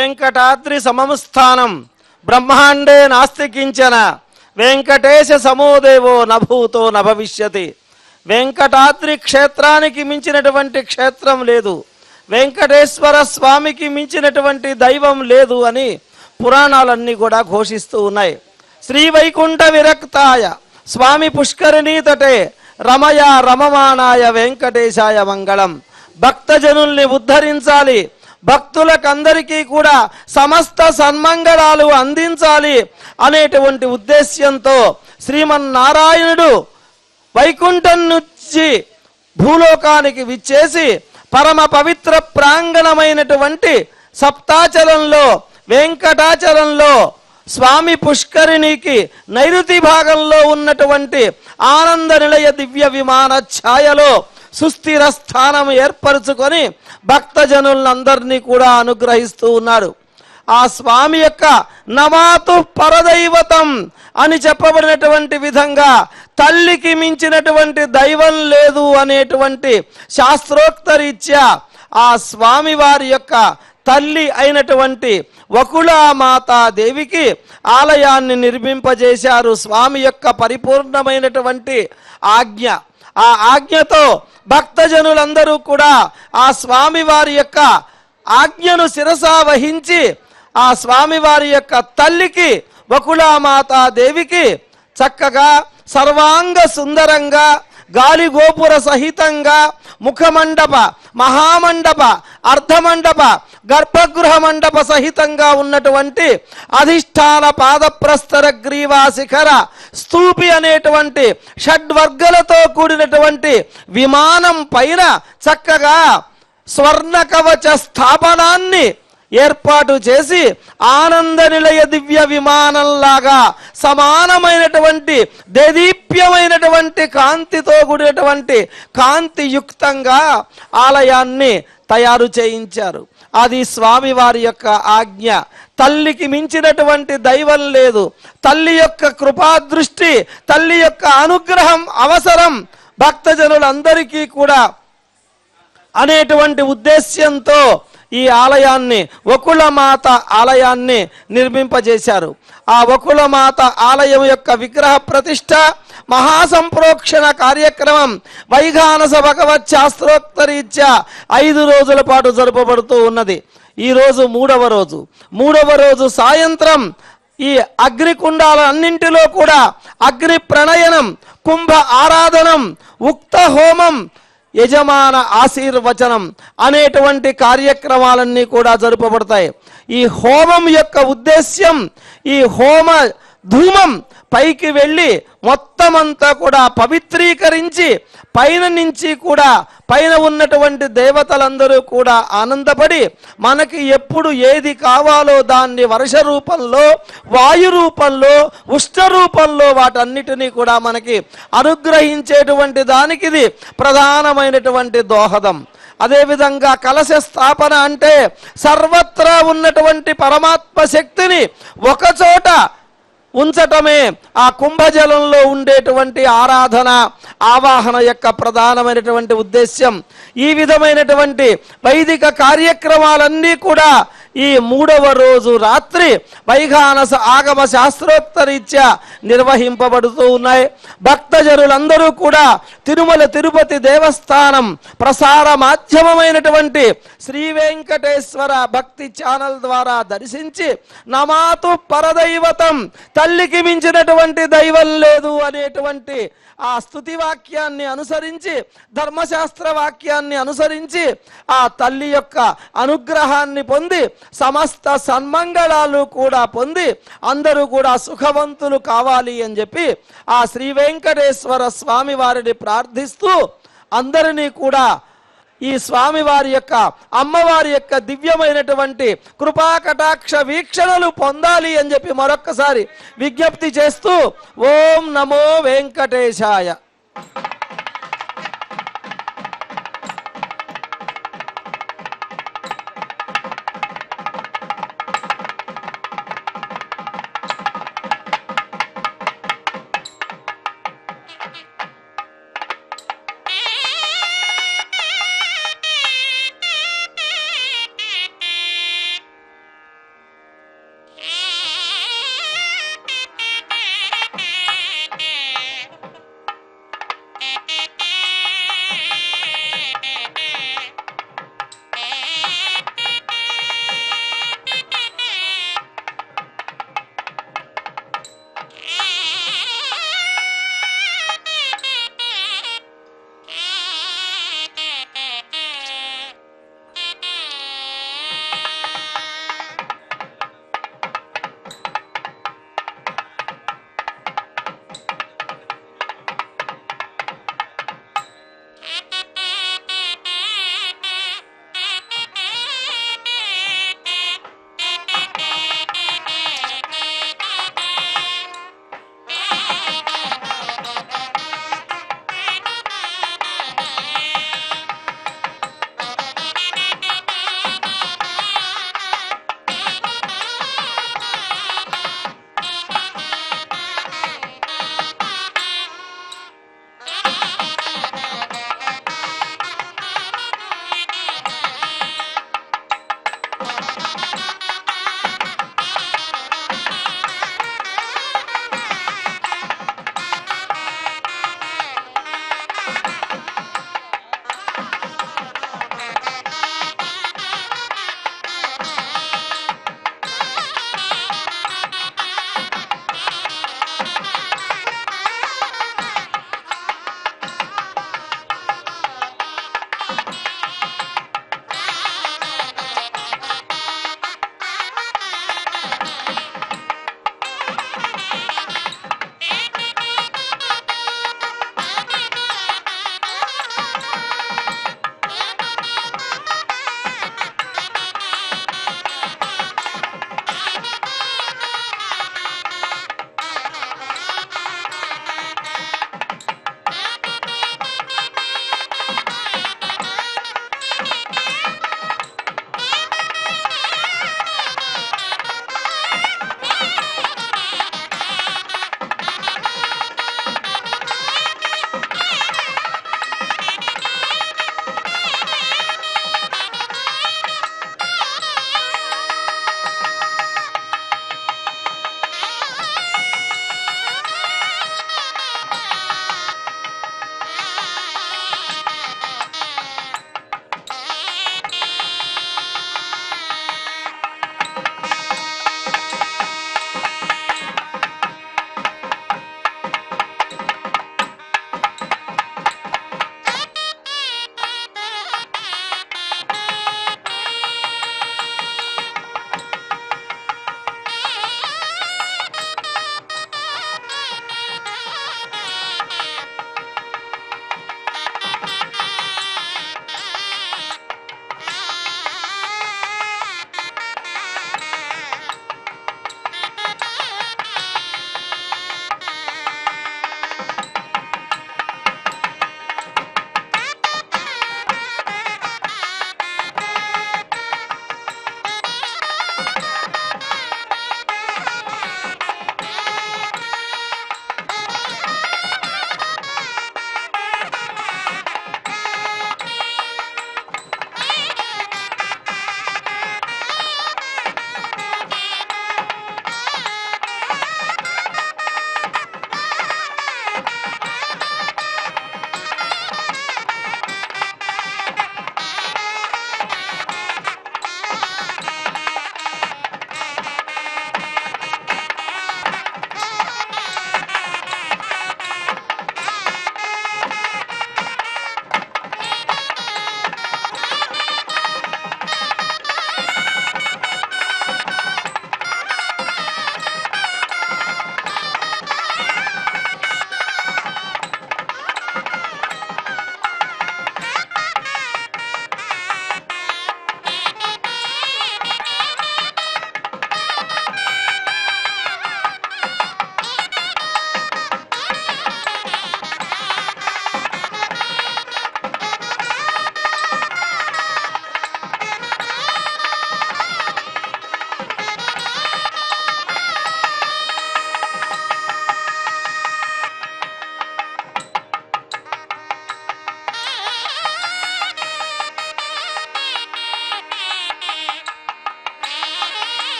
వెంకటాద్రి సమం స్థానం బ్రహ్మాండే నాస్తి కించన వెంకటేశ సమోదేవో నభూతో నభవిష్యతి. వెంకటాద్రి క్షేత్రానికి మించినటువంటి క్షేత్రం లేదు, వెంకటేశ్వర స్వామికి మించినటువంటి దైవం లేదు అని పురాణాలన్నీ కూడా ఘోషిస్తూ ఉన్నాయి. శ్రీవైకుంఠ విరక్తాయ స్వామి పుష్కరిణీ తటే రమయ రమమానాయ వెంకటేశాయ మంగళం. భక్తజనుల్ని ఉద్ధరించాలి, భక్తులకందరికీ కూడా సమస్త సన్మంగళాలు అందించాలి అనేటువంటి ఉద్దేశ్యంతో శ్రీమన్నారాయణుడు వైకుంఠం నుంచి భూలోకానికి విచ్చేసి పరమ పవిత్ర ప్రాంగణమైనటువంటి సప్తాచలంలో వెంకటాచలంలో స్వామి పుష్కరిణికి నైరుతి భాగంలో ఉన్నటువంటి ఆనంద నిలయ దివ్య విమాన ఛాయలో సుస్థిర స్థానం ఏర్పరచుకొని భక్తజనులందరినీ కూడా అనుగ్రహిస్తూ ఉన్నారు. ఆ స్వామి యొక్క నమాతు పరదైవతం అని చెప్పబడినటువంటి విధంగా తల్లికి మించినటువంటి దైవం లేదు అనేటువంటి శాస్త్రోక్తరీత్యా ఆ స్వామి వారి యొక్క తల్లి అయినటువంటి వకుళామాతాదేవికి ఆలయాన్ని నిర్మింపజేశారు. స్వామి యొక్క పరిపూర్ణమైనటువంటి ఆజ్ఞ, ఆ ఆజ్ఞతో భక్తజనులందరూ కూడా ఆ స్వామి వారి యొక్క ఆజ్ఞను శిరసా వహించి ఆ స్వామి వారి యొక్క తల్లికి వకుళామాతాదేవికి చక్కగా సర్వాంగ సుందరంగా గాలి గోపుర సహితంగా ముఖమండప మహామండప అర్ధమండప గర్భగృహ మండప సహితంగా ఉన్నటువంటి అధిష్టాన పాదప్రస్తర గ్రీవా శిఖర స్తూపి అనేటువంటి షడ్వర్గలతో కూడినటువంటి విమానం పైన చక్కగా స్వర్ణ కవచ స్థాపనాన్ని ఏర్పాటు చేసి ఆనంద నిలయ దివ్య విమానంలాగా సమానమైనటువంటి దేదీప్యమైనటువంటి కాంతితో కూడినటువంటి కాంతియుక్తంగా ఆలయాన్ని తయారు చేయించారు. అది స్వామి వారి యొక్క ఆజ్ఞ. తల్లికి మించినటువంటి దైవం లేదు. తల్లి యొక్క కృపాదృష్టి, తల్లి యొక్క అనుగ్రహం అవసరం భక్తజనులందరికీ కూడా అనేటువంటి ఉద్దేశ్యంతో ఈ ఆలయాన్ని వకుళమాత ఆలయాన్ని నిర్మింపజేశారు. ఆ వకుళమాత ఆలయం యొక్క విగ్రహ ప్రతిష్ట మహాసంప్రోక్షణ కార్యక్రమం వైఘానస భగవత్ శాస్త్రోక్తరీత్యా 5 రోజుల పాటు జరుపబడుతూ ఉన్నది. ఈరోజు మూడవ రోజు సాయంత్రం ఈ అగ్నికుండాలన్నింటిలో కూడా అగ్ని ప్రణయనం, కుంభ ఆరాధనం, ఉక్త హోమం, యజమాన ఆశీర్వచనం అనేటువంటి కార్యక్రమాలన్నీ కూడా జరుపబడతాయి. ఈ హోమం యొక్క ఉద్దేశ్యం, ఈ హోమ ధూమం పైకి వెళ్ళి మొత్తం అంతా కూడా పవిత్రీకరించి పైన నుంచి కూడా పైన ఉన్నటువంటి దేవతలందరూ కూడా ఆనందపడి మనకి ఎప్పుడు ఏది కావాలో దాన్ని వర్ష రూపంలో, వాయు రూపంలో, ఉష్ణ రూపంలో వాటన్నిటినీ కూడా మనకి అనుగ్రహించేటువంటి దానికి ఇది ప్రధానమైనటువంటి దోహదం. అదేవిధంగా కలశ స్థాపన అంటే సర్వత్రా ఉన్నటువంటి పరమాత్మ శక్తిని ఒకచోట ఉంచటమే ఆ కుంభజలంలో ఉండేటువంటి ఆరాధన ఆవాహన యొక్క ప్రధానమైనటువంటి ఉద్దేశ్యం. ఈ విధమైనటువంటి వైదిక కార్యక్రమాలన్నీ కూడా ఈ 3వ రోజు రాత్రి వైఘానస ఆగమ శాస్త్రోక్తరీత్యా నిర్వహింపబడుతూ ఉన్నాయి. భక్తజనులందరూ కూడా తిరుమల తిరుపతి దేవస్థానం ప్రసార మాధ్యమమైనటువంటి శ్రీ వెంకటేశ్వర భక్తి ఛానల్ ద్వారా దర్శించి నమాతు పరదైవతం, తల్లికి మించినటువంటి దైవం లేదు అనేటువంటి ఆ స్తుతి వాక్యాన్ని అనుసరించి, ధర్మశాస్త్ర వాక్యాన్ని అనుసరించి ఆ తల్లి యొక్క అనుగ్రహాన్ని పొంది సమస్త సన్మంగళాలు కూడా పొంది అందరూ కూడా సుఖవంతులు కావాలి అని చెప్పి ఆ శ్రీ వెంకటేశ్వర స్వామి వారిని ప్రార్థిస్తూ అందరినీ కూడా ఈ స్వామి వారి యొక్క అమ్మవారి యొక్క దివ్యమైనటువంటి కృపా కటాక్ష వీక్షణలు పొందాలి అని చెప్పి మరొక్కసారి విజ్ఞప్తి చేస్తూ ఓం నమో వెంకటేశాయ.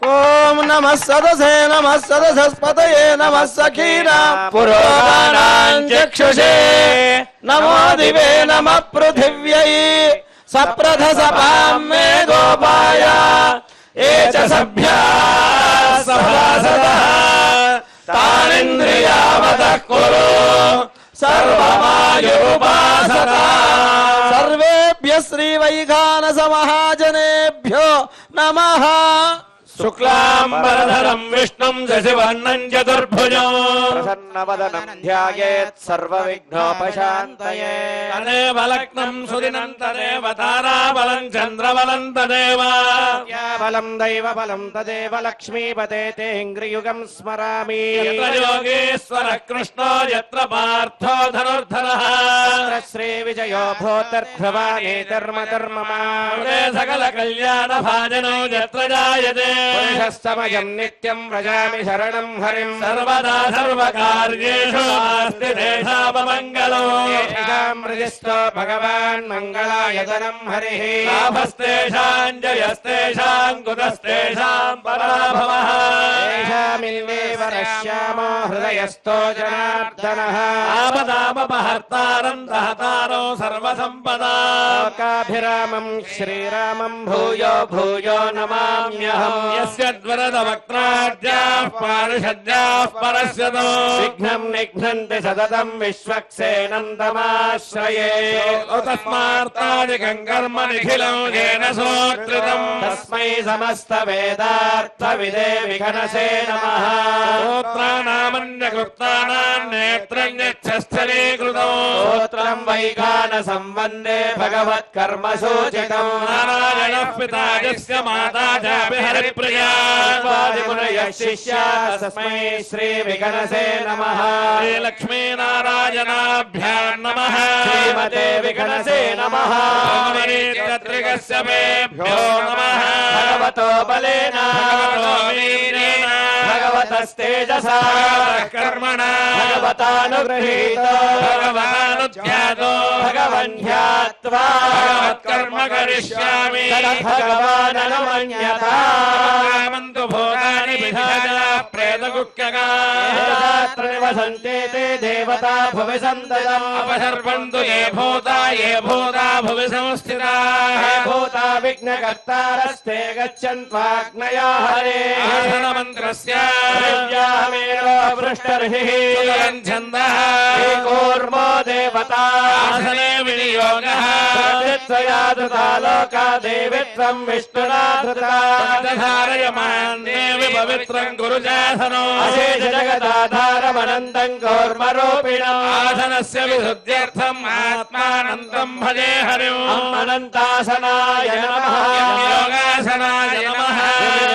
ఓం నమః సదసే నమః సదసస్పతయే నమః సఖీనాం పురోగానాం చక్షుషే నమో దివే నమః పృథివ్యై సప్రథసపాం మే గోపాయ ఏ చ సభ్యా సభాసదః తానింద్రియావతః కురు సర్వమాయురుపాసత సర్వేభ్యః శ్రీవైఖానస మహాజనేభ్యో నమః శుక్లాంబరధరం విష్ణుం శశివర్ణం చతుర్భుజం ప్రసన్నవదనం ధ్యాయేత్ సర్వవిఘ్నోపశాంతయే తదేవ లగ్నం సుదినం తదేవ తారాబలం చంద్రబలం తదేవ బలం దైవ బలం తదేవ లక్ష్మీపతే తేంగ్రియుగం స్మరామి యత్ర యోగేశ్వర కృష్ణో యత్ర పార్థో ధనుర్ధరః శ్రీ విజయో భూతర్ధ్రువానే ధర్మధర్మమా సకల కళ్యాణ భాజనో యత్ర జాయతే పురుషస్తమయం నిత్యం వ్రజామి శరణం హరిం సర్వదా సర్వకార్యేషు నాస్తి దేశాపమంగళం మృజిస్తో భగవాన్ మంగళాయతనం హరిః లాభస్తేషాం జయస్తేషాం కుతస్తేషాం పరాభవః తేషామిల్లేవ నశ్యామో హృదయస్థో జనార్దనః ఆపదామపహర్తారం దహతారో సర్వసంపదా లోకాభిరామం శ్రీరామం భూయో భూయో నమామ్యహం యస్య ద్వరద వక్త్రాద్యాః పారిషద్యాః పరస్యతో విఘ్నం నిఘ్నంతి సతతం విశ్వక్సేనం తమాశ్రయే తస్మార్తాదికం కర్మ నిఖిలం येन సోత్రితం తస్మై సమస్త వేదార్థ విదే విఘనసే నమః స్తోత్రానామన్యకృతానాం నేత్రం యచ్చస్థలీకృతం స్తోత్రం వైఖానసం వందే భగవత్కర్మ సూచితం నారాయణః పితా యస్య మాతా చాపి హరిప్రియా వాదిమునయః శిష్యాः తస్మై శ్రీ విఘనసే నమః శ్రీలక్ష్మీనారాయణాభ్యాం నమః శ్రీమతే విఘనసే నమః భగవతీత్రికస్య మేభ్యో నమః భగవతో బలేన భగవతో వీర్యేణ భగవతస్తేజసా కర్మణా భగవతానుగృహీతో భగవతానుధ్యాతో భగవన్ధ్యాత్వా భగవత్కర్మ కరిష్యామి భగవాననుమన్యతా కామంతు భోగాని విధాయ ప్రేతగుక్యగా తత్ర నివసంతే తే దేవతా భువి సంతతం అపసర్పంతు ఏ భూతా భువి సంస్థితాః భూతా విఘ్నకర్తారస్తే గచ్చన్వాగ్నయా హరే ఆసనమంత్రస్య విద్యామేనో పృష్టర్హిః సుతరం ఛందః కూర్మో దేవతా ఆసనే వినియోగః ప్రత్యక్షయా ధృతా లోకా దేవిత్వం విష్ణునా ధృతా ధారయమాన్ దేవి పవిత్రం కురు శాసనో అశేష జగదాధారమనంతం కూర్మరూపిణం ఆసనస్య విశుద్ధ్యర్థం ఆత్మానంతం భజే హరిం అనంతాసనాయ నమః యోగాసనాయ నమః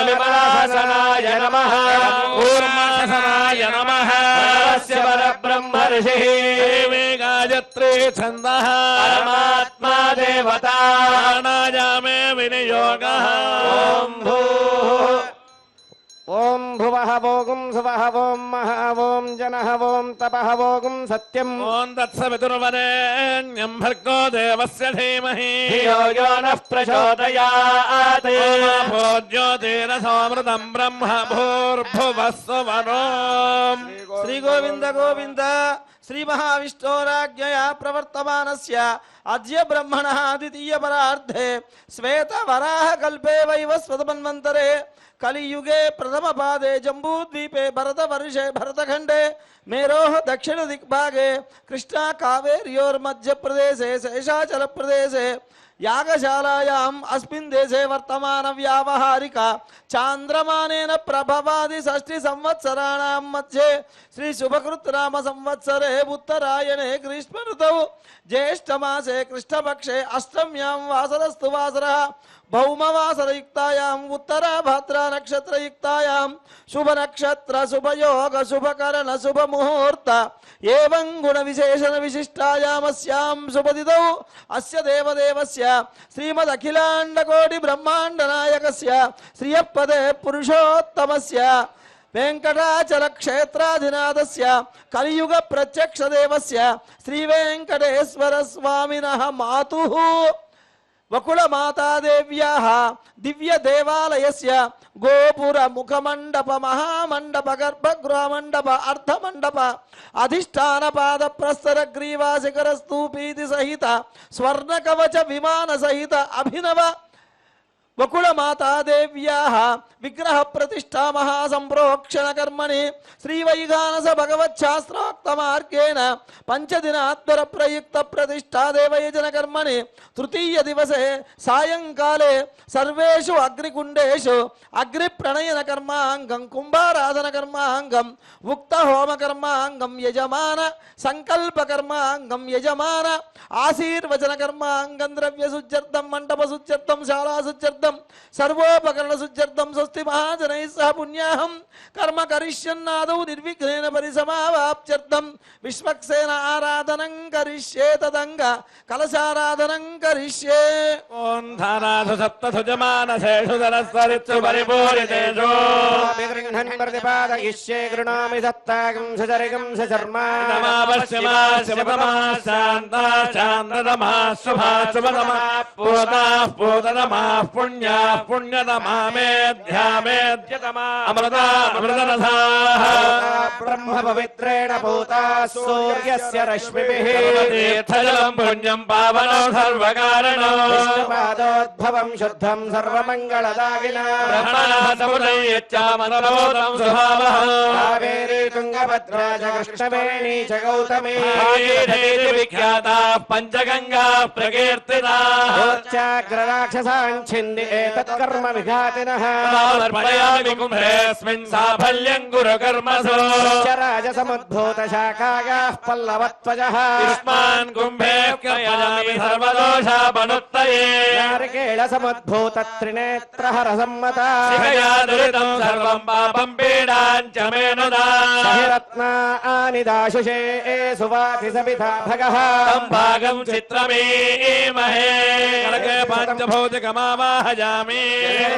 విమలాసనాయ నమః కూర్మాసనాయ నమః పరమస్య పరబ్రహ్మ ఋషిః దేవీ గాయత్రీ ఛందః పరమాత్మా దేవతా ప్రాణాయామే వినియోగః ఓం భూః ఓం భువః ఓం సువః ఓం మహా ఓం జనః ఓం తపః ఓం సత్యం ఓం తత్సవితుర్వరేణ్యం భర్గో దేవస్య ధీమహి ధియో యో నః ప్రచోదయాత్ జ్యోతిరసోమృతం బ్రహ్మ భూర్భువస్సువనోం శ్రీ గోవింద గోవింద శ్రీ మహావిష్ణోరాజ్ఞయా ప్రవర్తమానస్య అద్య బ్రహ్మణః ద్వితీయ పరార్ధే శ్వేత వరాహ కల్పే వైవస్వతమన్వంతరే కలియుగే ప్రథమ పాదే జంబూద్వీపే భరత వర్షే భరతఖండే మేరోః దక్షిణ దిగ్భాగే కృష్ణా కావేర్యోర్మధ్య ప్రదేశే శేషాచల ప్రదేశే యాగశాలాయాం అస్మిన్ దేశే వర్తమాన వ్యావహారిక చాంద్రమానేన ప్రభవాది షష్ఠి సంవత్సరాణాం మధ్యే శ్రీ శుభకృత్ నామ సంవత్సరే ఉత్తరాయణే గ్రీష్మ ఋతౌ జ్యేష్ఠమాసే కృష్ణపక్షే అష్టమ్యాం వాసరస్తు వాసరః భౌమవాసరయుక్తాయాం ఉత్తరాభద్రా నక్షత్రయుక్తాయాం శుభనక్షత్ర శుభయోగ శుభకరణ శుభముహూర్త ఏవం గుణ విశేషణ విశిష్టాయామస్యాం శుభదిదౌ అస్య దేవదేవస్య శ్రీమదఖిలాండకోటి బ్రహ్మాండ నాయకస్య శ్రియపదే పురుషోత్తమస్య వెంకటాచల క్షేత్రాధినాథస్య కలియుగ ప్రత్యక్ష దేవస్య శ్రీ వెంకటేశ్వర స్వామినః మాతుః వకుళమాతాదేవ్యాః దివ్య దేవాలయస్య గోపుర ముఖమండప మహామండప గర్భగృహమండప అర్ధమండప అధిష్టాన పాద ప్రస్తర గ్రీవా శిఖర స్తూపీతి సహిత స్వర్ణ కవచ విమాన సహిత అభినవ వకుళమాతాదేవ్యాః విగ్రహ ప్రతిష్టా మహాసంప్రోక్షణ కర్మణి శ్రీవైఘానస భగవచ్ఛాస్త్రోక్త మార్గేణ పంచదినాత్వర ప్రయుక్త ప్రతిష్టా దేవయజన కర్మణి తృతీయ దివసే సాయంకాలే సర్వేషు అగ్నికుండేషు అగ్ని ప్రణయన కర్మాంగం కుంభారాధన కర్మాంగం ఉక్త హోమ కర్మాంగం యజమాన సంకల్ప కర్మాంగం యజమాన ఆశీర్వచన కర్మాంగం ద్రవ్య శుద్ధ్యర్థం మండప శుద్ధ్యర్థం శాలా శుద్ధ్యర్థం సర్వోపకరణ శుద్ధ్యర్థం స్వస్తి మహాజనై సహ పుణ్యాహం కర్మ కరిష్యన్నాదౌ నిర్విఘ్నేన పరిసమావాప్త్యర్థం విశ్వక్సేన ఆరాధనం కరిష్యే తదంగ కలశారాధనం కరిష్యే. ఓం ధానాసు సప్తసుజమానసేషు సరస్వరిత్సు పరిపూరితేషు విగృహ్ణన్ ప్రతిపాదయిష్యే గృణామి సత్తాగం సచరిగం సచర్మా నమా పశ్చిమా శివతమా శాంతా శాంతతమా శుభా శుభతమా పూతా పూతతమా పుణ్యా పుణ్యతమా మేధ్యామేధ్యతమా అమృతా అమృతరథాః బ్రహ్మ పవిత్రేణ పూతా సూర్యస్య రశ్మిభిః తీర్థజలం పుణ్యం పావనో సర్వకారణో విష్ణుపాదోద్భవం శుద్ధం సర్వమంగళదాగినా బ్రహ్మణః సముదయ్యచ్చామనరోధం స్వభావః కావేరీ తుంగభద్రా చ కృష్ణవేణీ చ గౌతమీ భాగీరథీతి విఖ్యాతాః పంచగంగాః ప్రకీర్తితాః రాక్షసాంఛింది ఏతత్కర్మ విఘాతినః సమర్పయామి కుంభేऽస్మిన్ సాఫల్యం కురు కర్మసు రాజసముద్భూత శాఖాగాః పల్లవత్వజః యుష్మాన్ కుంభే కర్పయామి సర్వదోషాపనుత్తయే నారికేళ సముద్భూత త్రినేత్రహర సమ్మత శిఖయా దురితం సర్వం పాపం పీడాంచ మే నుదా రత్నా ఆనిదాశుషే సువాతి సవిధా భగః తం భాగం చిత్రమేమహే కనకే పంచభౌతికమావాహయామి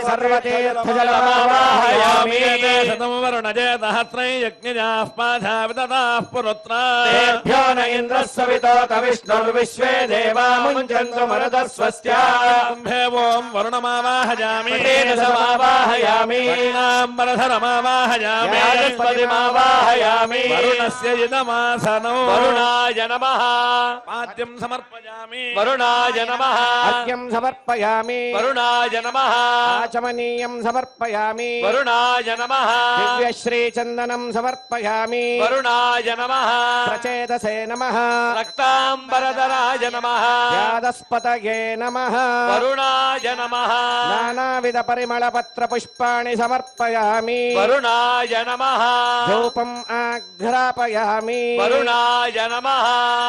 సర్వతీర్థజలమావాహయామి శతం వరుణజేతహస్రై యజ్ఞజాః పాధా విదతాః పురుత్రా తేభ్యో న ఇంద్రः సవితోత విష్ణుర్విశ్వే దేవా ముంచन्तు మరుతస్వస్య కుంభే ఓం వరుణమావాహయామి తేజసమావాహయామి వరుణాంబరధరమావాహయామి బృహస్పతిమావాహయామి వరుణస్య ఇదమాసనో వరుణాయ నమః పాద్యం సమర్పయామి వరుణాయ నమః అర్ఘ్యం సమర్పయామి వరుణాయ నమః ఆచమనీయం సమర్పయామి వరుణాయ నమః దివ్యశ్రీచందనం సమర్పయామి వరుణాయ నమః ప్రచేతసే నమః రక్తాంబరధరాయ నమః యాదస్పతయే నమః వరుణాయ నమః నానావిధ పరిమళ పత్ర పుష్పాణి సమర్పయామి వరుణాయ నమః ధూపం ఆఘ్రాపయామి వరుణాయ నమః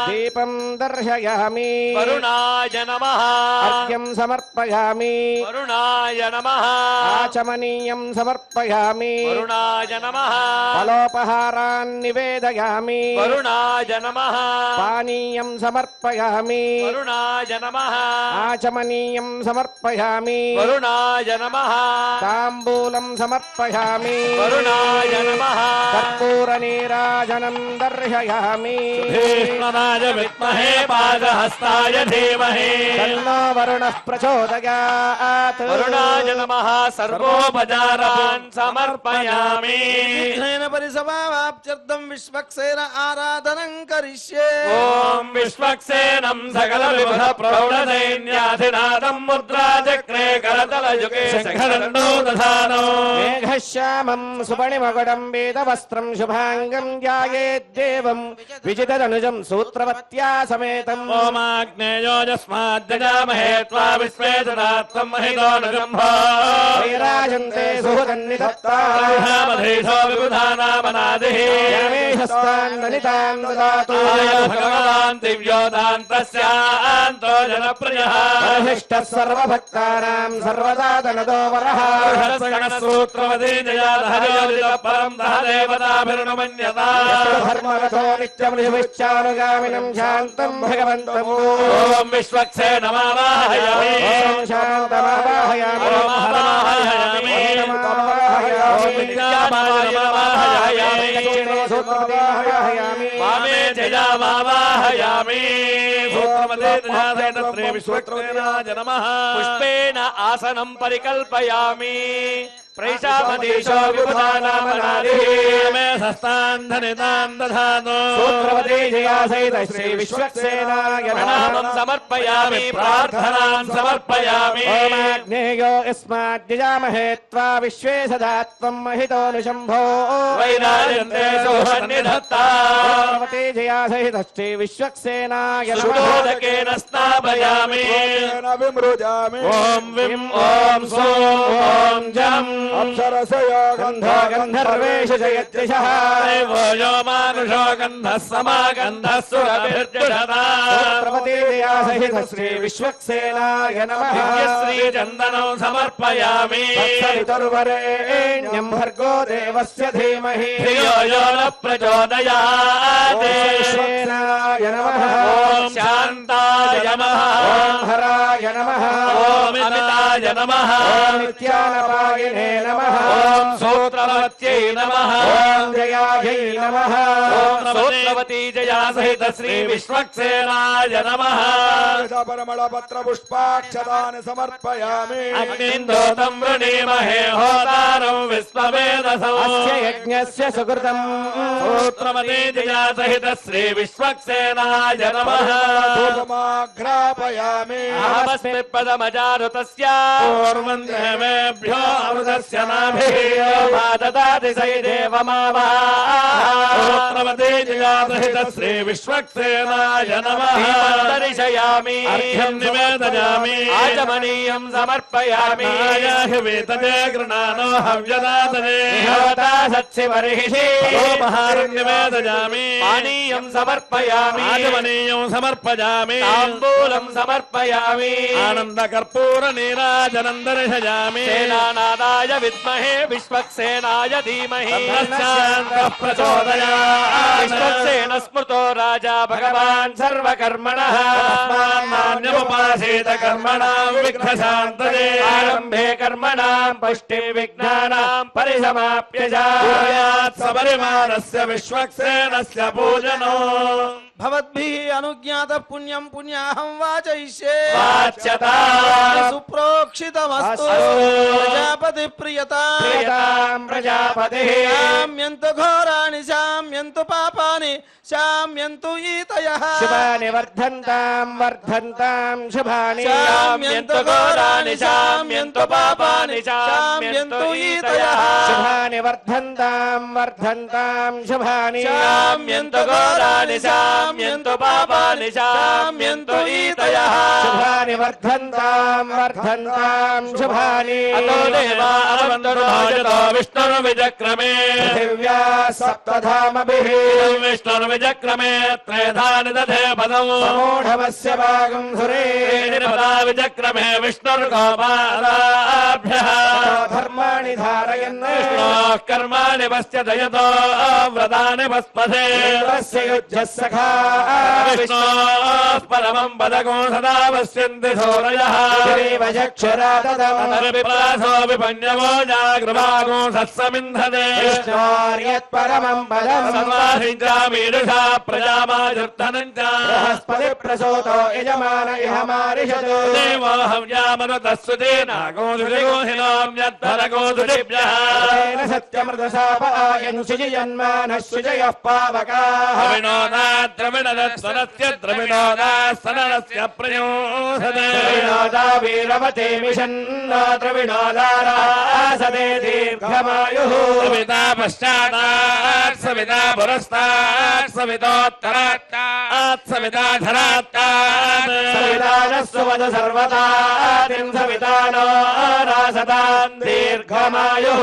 దీపం దర్శయామి వరుణాయ నమః అర్ఘ్యం సమర్పయామి వరుణాయ నమః ఆచమనీయం సమర్పయామి వరుణాయ నమః ఫలోపహారాన్ నివేదయామి వరుణాయ నమః పానీయం సమర్పయామి వరుణాయ నమః ఆచమనీయం సమర్పయామి వరుణాయ నమః తాంబూలం సమర్పయామి వరుణాయ నమః కర్పూర నీరాజనం దర్శయామి భీష్మరాజ విద్మహే పాదహస్తాయ ధీమహి తన్నో వరుణః ప్రచోదయాత్ వరుణాయ నమః సర్వోపచారాన్ సమర్పయామి నిర్విఘ్నేన పరిసమావాప్త్యర్థం విశ్వక్సేన ఆరాధనం కరిష్యే. ఓం విశ్వక్సేనం సకల విభుధ ప్రౌఢ సైన్యాధినాథం ముద్రాచక్రే కరతలయుగే శిఖరండో దధానో మేఘశ్యామం సుపణిమగుడం వేదవస్త్రం శుభాంగం ధ్యాయేద్దేవం విజితదనుజం సూత్రవత్యా సమేతం ఓమాగ్నేయోజస్మాజ్జామహే త్వా విశ్వే దదాత్వం మహితోనుజంభో వైరాజంతే సుహృదన్నిధత్తామధీషో విబుధానామనాదిః యామేషస్తాన్ లలితాన్ దదాతు భగవాన్ దివ్యోదాన్ తస్యాంతో జనప్రియః పరిశిష్టः సర్వభక్తానాం సర్వదా దనదో వరః సూత్రవతి జయాదహజోదిత పరం దహ దేవతాభిర్నుమన్యతా ధర్మరథో నిత్యమృషభిశ్చానుగామినం శాంతం భగవంతం ఓం విశ్వక్సే నమావాహయామి ఓం శాంతమావాహయామి ఓం మహావాహయామి ఓం నమావాహయామి ఓం విద్యామానమావాహయామి సూత్రవతాహయామి వామే జయామావాహయామి సూత్రవతే శ్రీ విశ్వక్సేనాయ నమః పుష్పేణ ఆసనం పరికల్పయామి ప్రైషామదేశో విభానామనాదిః మే హస్తాంధనితాం దధాతు సూత్రవతి జయా సహిత శ్రీ విశ్వక్సేనాయ ప్రణామం సమర్పయామి ప్రార్థనాం సమర్పయామి ఓమాగ్నేయో యస్మాద్యజామహే త్వా విశ్వే సదా త్వం మహితోనుశంభో వైరాజంతే సోహన్నిధత్తా సూత్రవతి జయా సహిత శ్రీ విశ్వక్సేనాయ సుడోదకేన స్నాపయామి విమృజామి ఓం విం ఓం సోం ఓం జం అప్సరసయో గంధో గంధర్వేషు జయత్రిషః దేవో యో మానుషో గంధః సమాగంధః సురభిర్జుషతా సూత్రవతి జయా సహిత శ్రీ విశ్వక్సేనాయ నమః శ్రీ చందనం సమర్పయామి సవితుర్వరేణ్యం భర్గో దేవస్య ధీమహి ధియో యో న ప్రచోదయాత్ విశ్వక్సేనాయ నమః ఓం శాంతాయ నమః ఓం హరాయ నమః ఓం అమితాయ నమః ఓం నిత్యానపాయినే నమః ఓం సూత్రవత్యై నమః ఓం జయాయై నమః ఓం సూత్రవతీ జయా సహిత శ్రీ విశ్వక్సేనాయ నమః పరిమళ పత్ర పుష్పాక్షతాన్ని సమర్పయామి అగ్నిందోతం వృణీమహే హోతారం విశ్వవేదసౌ అస్య యజ్ఞస్య సుకృతం సూత్రవతీ జయా సహిత శ్రీ విశ్వక్సేనాయ నమః ధూపమాఘ్రాపయామి అహమస్మి పదమజారుతస్య పూర్వం దేవేభ్యో అమృతస్య నాభిః మా దదాతి సైదేవమావా సూత్రవతి జయా సహిత శ్రీ విశ్వక్సేనాయ నమః దర్శయామి అర్ఘ్యం నివేదయామి ఆచమనీయం సమర్పయామి వేతనే గృణానో హవ్యదాతనే హోతా సత్సివర్హిషి లోపహారం నివేదయామి పానీయం సమర్పయామి ఆచమనీయం సమర్పయామి తాంబూలం సమర్పయామి ఆనంద కర్పూర నీరాజనం దర్శయామి సేనానాదాయ విద్మహే విశ్వక్సేనాయ ధీమహి తన్నశాంతః ప్రచోదయాత్ విశ్వక్సేన స్మృతో రాజా భగవాన్ సర్వకర్మణః మాన్యముపాసేత కర్మణాం విఘ్నశాంతయే ఆరంభే కర్మణాం పుష్టి విఘ్నానాం పరిసమాప్య కుర్యాత్ సపరిమాణస్య విశ్వక్సేనస్య పూజనో భవద్భిః అనుజ్ఞాత పుణ్యం పుణ్యాహం వాచయిష్యే వాచ్యతా సుప్రోక్షితమస్తు అస్తు. ప్రజాపతి ప్రియతా ప్రియతాం ప్రజాపతిః శామ్యంతు ఘోరాణి శామ్యంతు పాపాని శామ్యంతు ఈతయః శుభాని వర్ధంతాం వర్ధంతాం శుభాని శామ్యంతు ఘోరాణి శామ్యంతు పాపాని శామ్యంతు ఈతయః శుభాని వర్ధంతాం వర్ధంతాం శుభాని శామ్యంతు ఘోరాని శామ్యంతు పాపాని శామ్యంతు ఈతయః శుభాని వర్ధంతాం వర్ధంతాం శుభాని అతో దేవా అవంతుర్భోజతో విష్ణుర్విచక్రమే పృథివ్యా సప్తధామభిః విష్ణుర్విచక్రమే త్రేధాని దధే పదం సమూఢమస్య భాగం సురే పదా విచక్రమే విష్ణుర్గోపాదాభ్యః ధర్మాణి ధారయన్ విష్ణోః కర్మాణి పశ్యతయతో వ్రతాని పస్పథే దేవస్య యుజ్యః సఖా విష్ణోః పరమం పదకో సదా పశ్యంతి సూరయః దేవ చక్షురాదదం విప్రాసో విపన్యవో జాగృభాగో సత్సమింధతే విష్ణోర్యత్ పరమం పదం సంవాహించామీడుషా ప్రజామాజుర్ధనం చ బృహస్పతి ప్రసూతో యజమాన ఇహ మారిషతు దేవో హవ్యామనుతస్సుతేనాగోదురిగోహినామ్యద్ధరగోదురిభ్యః తేన సత్యమృతశాపాయన్ శుచియన్మానః శుచయః పావకాః ద్రవిణోదాద్రవిణదస్వనస్య ద్రవిణోదాస్తనరస్య ప్రయోధతే ద్రవిణోదా వీరవతే మిషన్నో ద్రవిణోదారాసదే దీర్ఘమాయుః సవితా పశ్చాదాత్ సవితా పురస్తాత్ సవితోత్తరాత్తాత్ సవితా ధరాత్తాత్ సవితానః సువద సర్వదా తిం సవితానో రాసతాం దీర్ఘమాయుః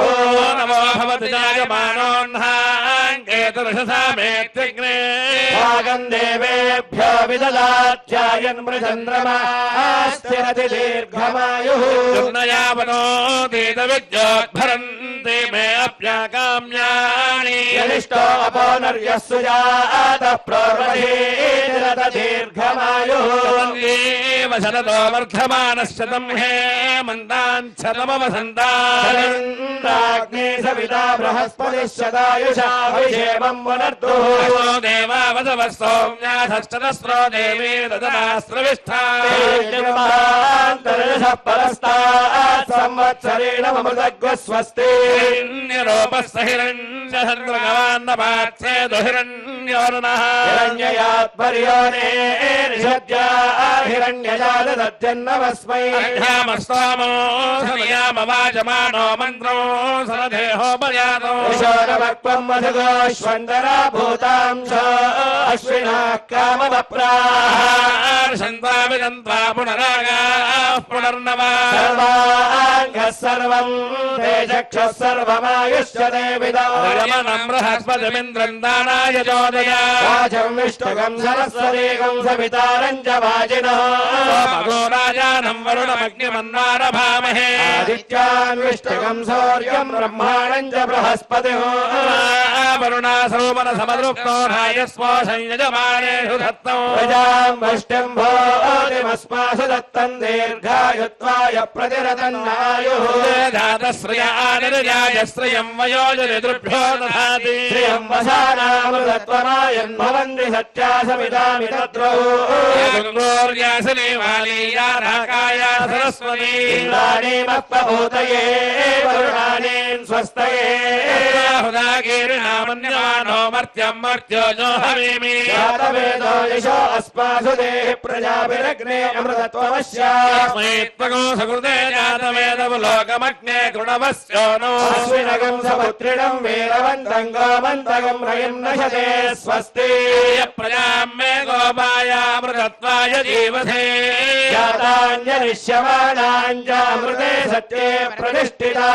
నమో భవతి జాయమానోన్హాం కేతుర్షసామేత్యగ్నే భాగం దేవేభ్యో విదదాధ్యాయన్ మృచంద్రమాస్తిరతి దీర్ఘమాయుః దుర్నయావనో తీత విద్యోద్భరంతి మే అప్యాకామ్యాని యనిష్టో అపోనర్యః సుజాతః ప్రోర్వధీతిరత దీర్ఘమాయుః ఏవ శరతో వర్ధమానశ్శతం హేమంతాన్ శతమవసంతాన్ ఇంద్రాగ్నే సవితా బృహస్పతిః శతాయుషా देवम् पुनर्दुः देवावधवस्तोम्याधश्चतस्रो देवी ददनास्त्रविष्ठा परस्तात् संवत्सरेण ममृतग्व स्वस्ति हिरण्यरूपस्थिरण्यधर्मगवान्नपात्से दुहिरण्योरुणः हिरण्ययात्पर्योने निषद्या हिरण्यजातदत्यन्नमस्मै ध्यामस्तामो समयामवाचमानो मन्त्रो सरदेहोपयातो शोरवक्पम् मधुगोष्वन्दरा भूतांश अश्विनः कामवप्राः पुनर्नवा सर्वाङ्गः सर्वम् ते चक्षुः सर्वमायुष्य देविदो यमनम् बृहस्पतिमिन्द्रम् दानाय चोदया वाचम् विष्णुकम् सरस्वतीकम् सवितारम् च वाजिनः भगो राजानम् वरुणमग्निमन्वारभामहे आदित्यान् विष्णुकम् सौर्यम् ब्रह्माणम् च बृहस्पतिः वरुणा सोमनसमदृप्तो राजस्वो संयजमानेषु धत्तौ प्रजाम् वष्टिम् भोतिमस्मासु दत्तम् दीर्घायुत्वाय प्रतिरतन्नायुः धातश्रयानिर्याजश्रयम् वयोजनिदृभ्यो दधाति श्रियम् वसानामृतत्वमायन् भवन्ति सत्या समिदामि तद्रुः गङ्गोर्यासनेवालीयाराकाया सरस्वती इन्द्राणीमप्पभूतये वरुणानीम् स्वस्तये हुदाकीर्णामन्यमानो मर्त्यम् मर्त्यो जो हवीमि जातवेदो यशो अस्मासु देहि प्रजाभिरग्ने अमृतत्वमस्या त्वगो सकृते जातवेदवलोकमग्ने कृणवस्यो नो अश्विनगम् सपुत्रिणम् वीरवन्तम् गोमन्तकम् रयम् नशते स्वस्ति प्रजाम् मे गोपायामृतत्वाय जीवसे जातान्यनिष्यमाणाम् च अमृते सत्ये प्रतिष्ठिता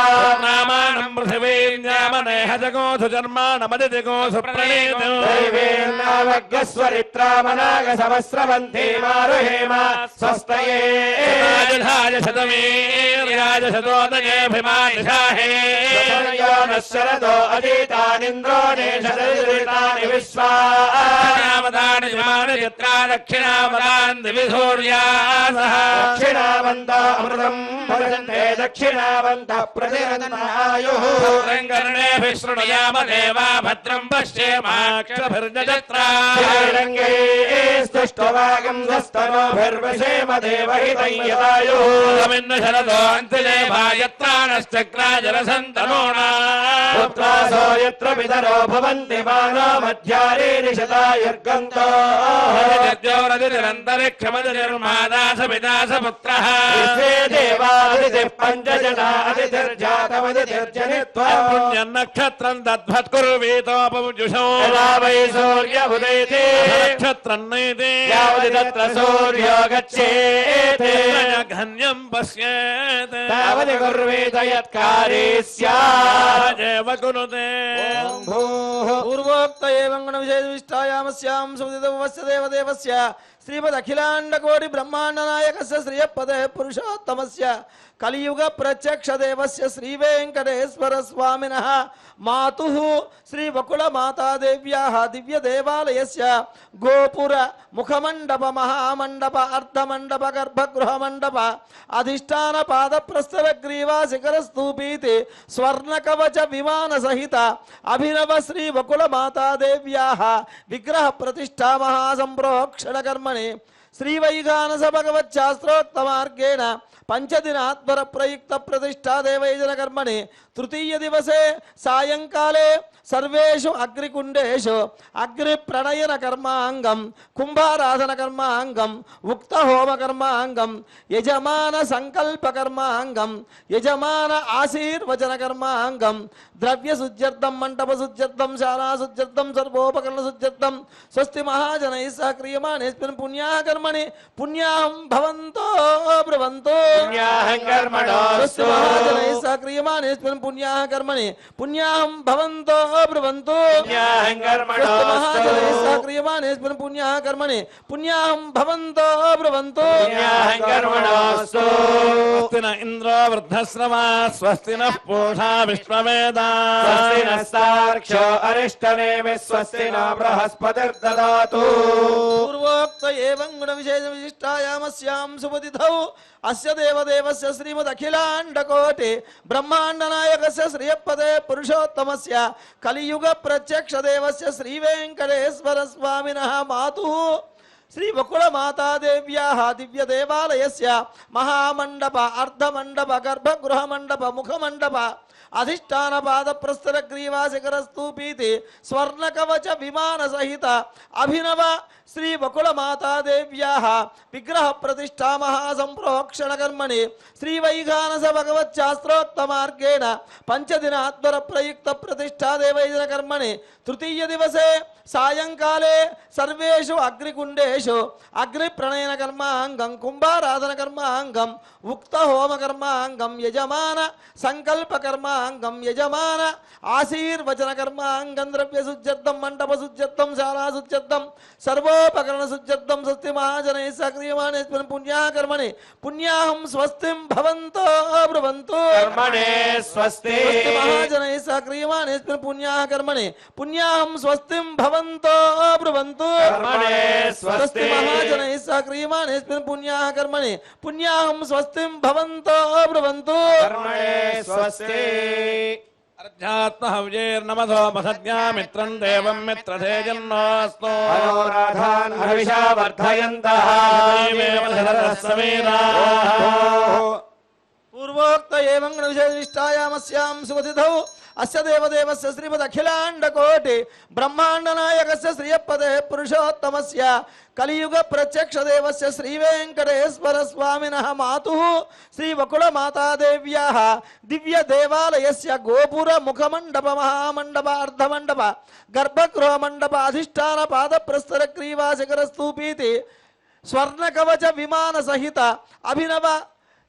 नामानम् पृथिवीञ्जामनेह जगोऽसु जन्माणमदितिगोऽसु प्रणीतु दैवेन्नावग्रस्वरित्रामनागसहस्रवन्ती मारुहेम स्वस्तये राजधाय शतवीर्याज शतोदयेऽभिमानिषाहे नः शरदो अजीतानिन्द्रो नेषदृतानि विश्वा नामदानि इमानि चित्रा दक्षिणामदान् दिवि सूर्यासः दक्षिणावन्ता अमृतम् भजन्ते दक्षिणावन्तः प्रतिरतनायुः कर्णेभिः शृणुयाम देवा भद्रम् पश्येमाक्षभिर्जत्रा रङ्गे स्तुष्टवागम् स्वस्तनोभिर्वशेम देवहितय्यतायुः शरदो अन्तिदेवायत्राणश्चक्रा जलसन्तनूना पुत्रासो यत्र पितरो भवन्ति मानो मध्यारीरिषतायुर्गन्तो निरन्तरिक्षमतिर्मादासपिता स पुत्रः देवादितिः पञ्चजना अतिथिर्जातमतिथिर्जनित्वम् पुण्यन्नक्षत्रम् तद्भत्कुर्वीतोपमुजुषौ यदा वै सूर्यमुदयते नक्षत्रम् नैते यावति तत्र सूर्यो गच्छेत् घन्यम् पश्येत् तावति कुर्वेत यत्कारी स्यात् एव कुरुते पूर्वोक्त एवं विशिष्टायामस्यां सुदितवस्य देवदेवस्य श्रीमदखिलाण्डकोटि ब्रह्माण्ड नायकस्य श्रियपदे पुरुषोत्तमस्य कलियुग प्रत्यक्ष देवस्य श्री वेंकटेश्वर स्वामिनः मातुः श्री वकुल माता देव्याः दिव्य देवालयस्य गोपुर मुखमण्डप महामण्डप अर्धमण्डप गर्भगृह मण्डप अधिष्ठान पाद प्रस्तव ग्रीवा शिखर स्तूपीति स्वर्ण कवच विमान सहित अभिनव श्री वकुल माता देव्याः विग्रह प्रतिष्ठा महासंप्रोक्षण कर्मणि श्री वैगानस भगवत् शास्त्रोक्त मार्गेण पंचदिनात्पर प्रयुक्त प्रतिष्ठा देवैजन कर्मणि तृतीय दिवसे सायंकाले सर्वेषु अग्निकुंडेषु अग्नि प्रणयन कर्मांगम कुंभाराधन कर्मांगम उक्त होम कर्मांगम यजमान संकल्प कर्मांगम यजमान आशीर्वचन कर्मांगम द्रव्य सुज्यर्थम मंडप सुज्यर्थम शाला सुज्यर्थम सर्वोपकरण सुज्यर्थम स्वस्ति महाजनैः सह क्रियमाणेऽस्मिन् पुण्याः कर्मणि पुण्याहं भवन्तो ब्रुवन्तो पुण्याहं कर्मणोऽस्तु महाजनैः सह क्रियमाणेऽस्मिन् पुण्याः कर्मणि पुण्याहं भवन्तो ब्रुवन्तो पुण्याहं कर्मणोऽस्तु महाजनैः सह क्रियमाणेऽस्मिन् पुण्याः कर्मणि पुण्याहं भवन्तो ब्रुवन्तो पुण्याहं कर्मणोऽस्तु स्वस्ति न इन्द्रो वृद्धश्रवा स्वस्ति नः पूषा विश्ववेदा स्वस्ति नः सार्क्ष्यो अरिष्टनेमिः स्वस्ति न बृहस्पतिर्ददातु पूर्वोक्त एवं गुण విశేష విశిష్టాయామస్యాం సుపతిథౌ అస్య దేవదేవస్య శ్రీమదఖిలాండకోటి బ్రహ్మాండ నాయకస్య శ్రీయపదే పురుషోత్తమస్య కలియుగ ప్రత్యక్ష దేవస్య శ్రీ వెంకటేశ్వర స్వామినః మాతుః శ్రీ వకుళ మాతాదేవ్యాః దివ్య దేవాలయస్య మహామండప అర్ధమండప గర్భగృహ మండప ముఖమండప అధిష్టాన పాద ప్రస్తర గ్రీవా శిఖర స్తూపీతి స్వర్ణ కవచ విమాన సహిత అభినవ శ్రీ వకుళ మాతాదేవ్యాః విగ్రహ ప్రతిష్టా మహాసంప్రోక్షణ కర్మణి శ్రీ వైఖానస భగవత్ శాస్త్రోక్తమార్గేణ పంచదినాత్మర ప్రయుక్త ప్రతిష్టా దేవైజన కర్మణి తృతీయ దివసే సాయంకాలే సర్వేషు అగ్నికుండేషు అగ్ని ప్రణయన కర్మాంగం కుంభారాధన కర్మాంగం ఉక్త హోమ కర్మాంగం యజమాన సంకల్ప కర్మాంగం యజమాన ఆశీర్వచన కర్మాంగం ద్రవ్య శుద్ధ్యర్థం మండప శుద్ధ్యర్థం శాలా శుద్ధ్యర్థం సర్వోపకరణ శుద్ధ్యర్థం స్వస్తి మహాజనై సక్రియమానేస్మిన్ పుణ్యాకర్మణి పుణ్యాహం స్వస్తిం భవంతో బ్రువంతు కర్మణే స్వస్తి మహాజనై సక్రియమానేస్మిన్ పుణ్యాకర్మణి పుణ్యాహం స్వస్తిం భవంతో బ్రువంతు కర్మణే స్వస్తి మహాజనై సక్రియమానేస్మిన్ పుణ్యాకర్మణి పుణ్యాహం స్వస్తిం భవంతో బ్రువంతు కర్మణే స్వస్తి అర్ధ్యాత్మహవ్యేర్నమధో మసజ్ఞా మిత్రం దేవం మిత్రధేజన్నోస్తు మనోరాధాన్ హవిషా వర్ధయంతః పూర్వోక్త ఏవం విశేషిష్టాయామస్యాం సువతిథౌ అస్య దేవదేవస్య శ్రీమదఖిలాండకోటి బ్రహ్మాండ నాయకస్య శ్రీయపదే పురుషోత్తమస్య కలియుగ ప్రత్యక్ష దేవస్య శ్రీ వెంకటేశ్వర స్వామినః మాతుః శ్రీ వకుళ మాతాదేవ్యాః దివ్య దేవాలయస్య గోపుర ముఖమండప మహామండప అర్ధమండప గర్భగృహ మండప అధిష్టాన పాద ప్రస్తర గ్రీవా శిఖర స్తూపీతి స్వర్ణ కవచ విమాన సహిత అభినవ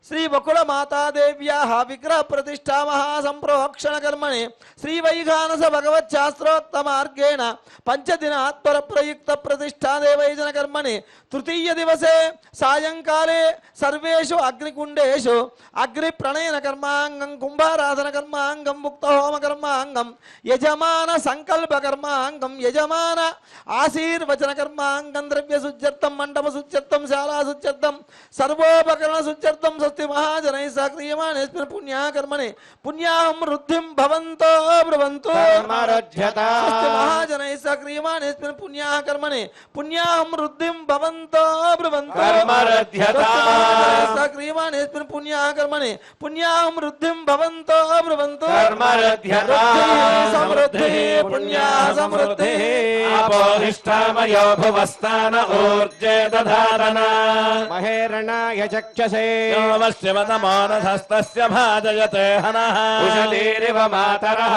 శ్రీ వకుళ మాతాదేవ్యాః విగ్రహ ప్రతిష్టా మహాసంప్రోక్షణ కర్మణి శ్రీ వైఖానస భగవత్ శాస్త్రోక్తమార్గేణ పంచదినాత్మర ప్రయుక్త ప్రతిష్టా దేవైజన కర్మణి తృతీయ దివసే సాయంకాలే సర్వేషు అగ్నికుండేషు అగ్ని ప్రణయన కర్మాంగం కుంభారాధన కర్మాంగం ముక్త హోమ కర్మాంగం యజమాన సంకల్ప కర్మాంగం యజమాన ఆశీర్వచన కర్మాంగం ద్రవ్య శుద్ధ్యర్థం మండప శుద్ధ్యర్థం శాలా శుద్ధ్యర్థం సర్వోపకరణ శుద్ధ్యర్థం స్వస్తి మహాజనై సక్రియమానేస్మిన్ పుణ్యాకర్మణి పుణ్యాహం వృద్ధిం భవంతో బ్రువంతు స్వస్తి మహాజనై సక్రియమానేస్మిన్ పుణ్యాకర్మణి పుణ్యాహం వృద్ధిం భవంతో బ్రువంతు సక్రియమానేస్మిన్ పుణ్యాకర్మణి పుణ్యాహం వృద్ధిం భవంతో బ్రువంతు సమృద్ధి పుణ్యా సమృద్ధి ఆపోధిష్టామయో భువస్థాన ఊర్జే దధారణ మహేరణాయ చక్షసే వశ్యవతమానధస్తస్య భాజయతే హనః ఉషధీరివ మాతరః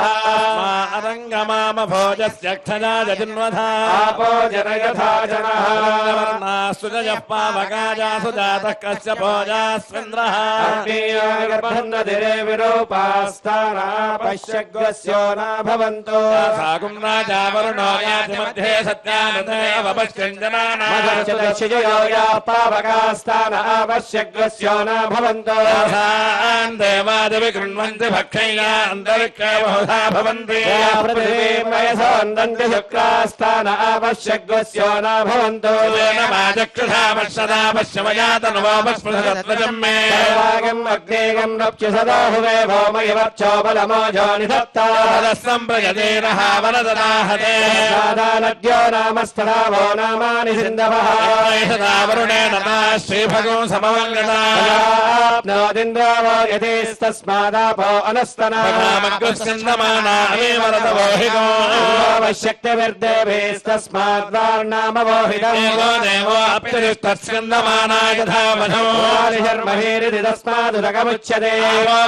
అరంగమామభోజస్య క్షజాయ జిన్వధా ఆపో జనయథా జనః వర్ణాసుజయః పావకాజాసు జాతః కస్య భోజాస్వింద్రః అగ్నియాగర్భన్నదిరే విరూపాస్తానా పశ్యగ్వస్యో నా భవంతో సాగుం రాజా వరుణో యాతి మధ్యే సత్యానుతే అవపశ్యంజనానా మదర్శయో యా పావకాస్తాన ఆవశ్యగ్వస్యో నా భవంతో దేవాదివి కృణ్వంతి భక్షయ్యా అంతరిక్షే బహుధా భవంతి పృథివీం వయసోందంతి శుక్రాస్తాన ఆవశ్యగ్వస్యో నా భవంతో చక్షుషా పశ్యదా పశ్యమయాతనువాపస్పృశత్వజం మే సర్వాగం అగ్నేయం రప్య సదా హువే భౌమయ వర్చో బలమోజో నిధత్తా సంప్రజదేరః వరదదాహతే సాదానద్యో నామస్తరావో నామాని సింధవః వరుణేన శ్రీభగం సమవంగతా ఆప్నోదింద్రావో యతేస్తస్మాదాపో అనస్తనామగ్రస్యందమానామేవరదవోహితో శక్తిర్దేవేస్తస్మాద్వార్నామవోహితం దేవో అప్యరిస్తస్యందమానా యథావధో శర్మహేరిది తస్మాదుదకముచ్యతే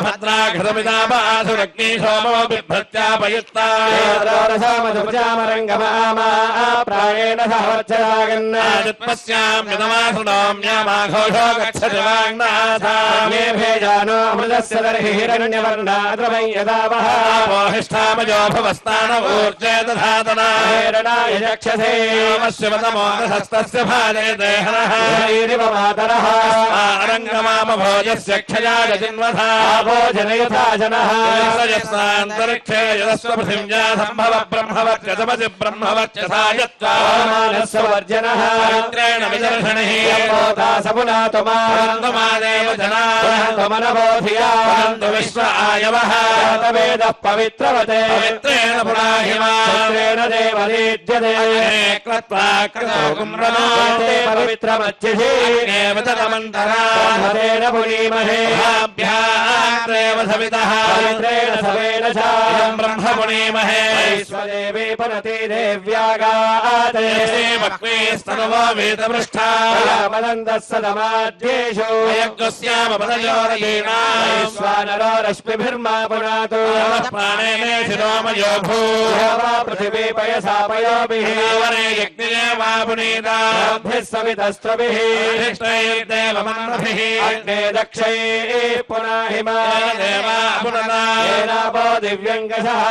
భద్రాఘృతమిదాపాసురగ్ని సోమో బిభ్రత్యాపయుక్తా రసామధుజామరంగమామా ప్రాయేణ సహవర్చరాగన్న పశ్యాం యదమాసునోమ్యామాఘోషో గచ్చతి వాగ్నా मनसा भेजानो अमृतस्य दर्हि हिरण्यवर्णाद्रवै यदावः मोहिष्ठामयो भवस्तान ऊर्जे दधातना हिरणाय चक्षसे शिवतमोदहस्तस्य भाजे देहनः मातरः अरङ्गमाम भोजस्य क्षयाय जिन्वथा भोजनयथा जनः यस्तान्तरिक्षे यदस्व पृथिव्या सम्भव ब्रह्मवच्च तपसि ब्रह्मवच्च सायत्वामानस्य वर्जनः पवित्रेण विदर्शनिः सपुनातुमादेव जनामनबोधिया विश्व आयवः वेदः पवित्रवते पवित्रेण पुराहिमात्रेण देवलीज्यते कृत्वा कृतोकुम्रमाते पवित्रमच्युषेव तदमन्तरातेन पुनीमहे भ्यादेव सवितः पवित्रेण सवेन ब्रह्म पुनीमहे स्वदेवी पुनति देव्यागाते भक्वेस्तनवो वेदपृष्ठा मदन्तः सदमाद्येषु यज्ञस्याम पदयोरयेनां स्वानरो रश्मिभिर्मा पुनातु प्राणेन शिरोमयो भूः पृथिवी पयसा पयोभिः वरे यज्ञे वा पुनीताभिः सवितस्त्वभिः देवमन्मभिः अग्ने दक्षैः पुनाहिमा देवा पुनता येनापो दिव्यङ्गसः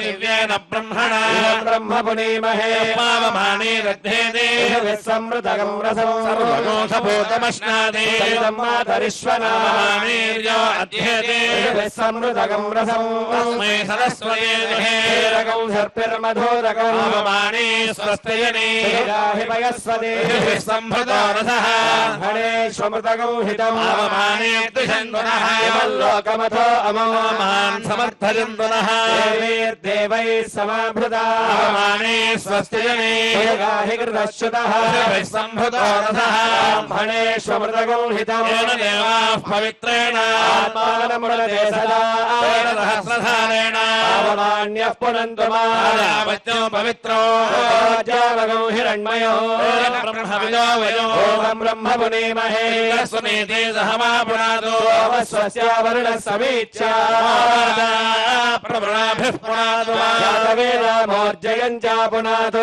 दिव्येन ब्रह्मणा ब्रह्म पुनीमहे पावमाने दध्येते विस्समृतकं रसं सर्वकोशभूतमश्नादे मातरिश्वनामानीर्यो अध्येते विस्समृतकं रसं तस्मै सरस्वते रकं सर्पिर्मधोदकं पावमाने स्वस्तयने हि पयस्वते संभृतो रसः गणेश्वमृतकं हितं पावमाने द्विषन्दुनः लोकमथो अममान् समर्थयन्तुनः देवैर्देवैः समाभृता पावमाने स्वस्तयने हि कृतश्रुतः संभृतो रसः ब्रह्मणेश्वमृतकं हितं येन देवाः पवित्रेण आत्मानमुरते सदा सहस्रधारेण पावमान्यः पुनन्तु राजावत्यो पवित्रो जावगौ हिरण्मयो ब्रह्मविदो वयो ओम ब्रह्म पुनीमहे सुनीति सहमा पुनादो स्वस्यावरुणः समीच्या प्रवृणाभिः पुनादो जातवेदामोर्जयन् च पुनातु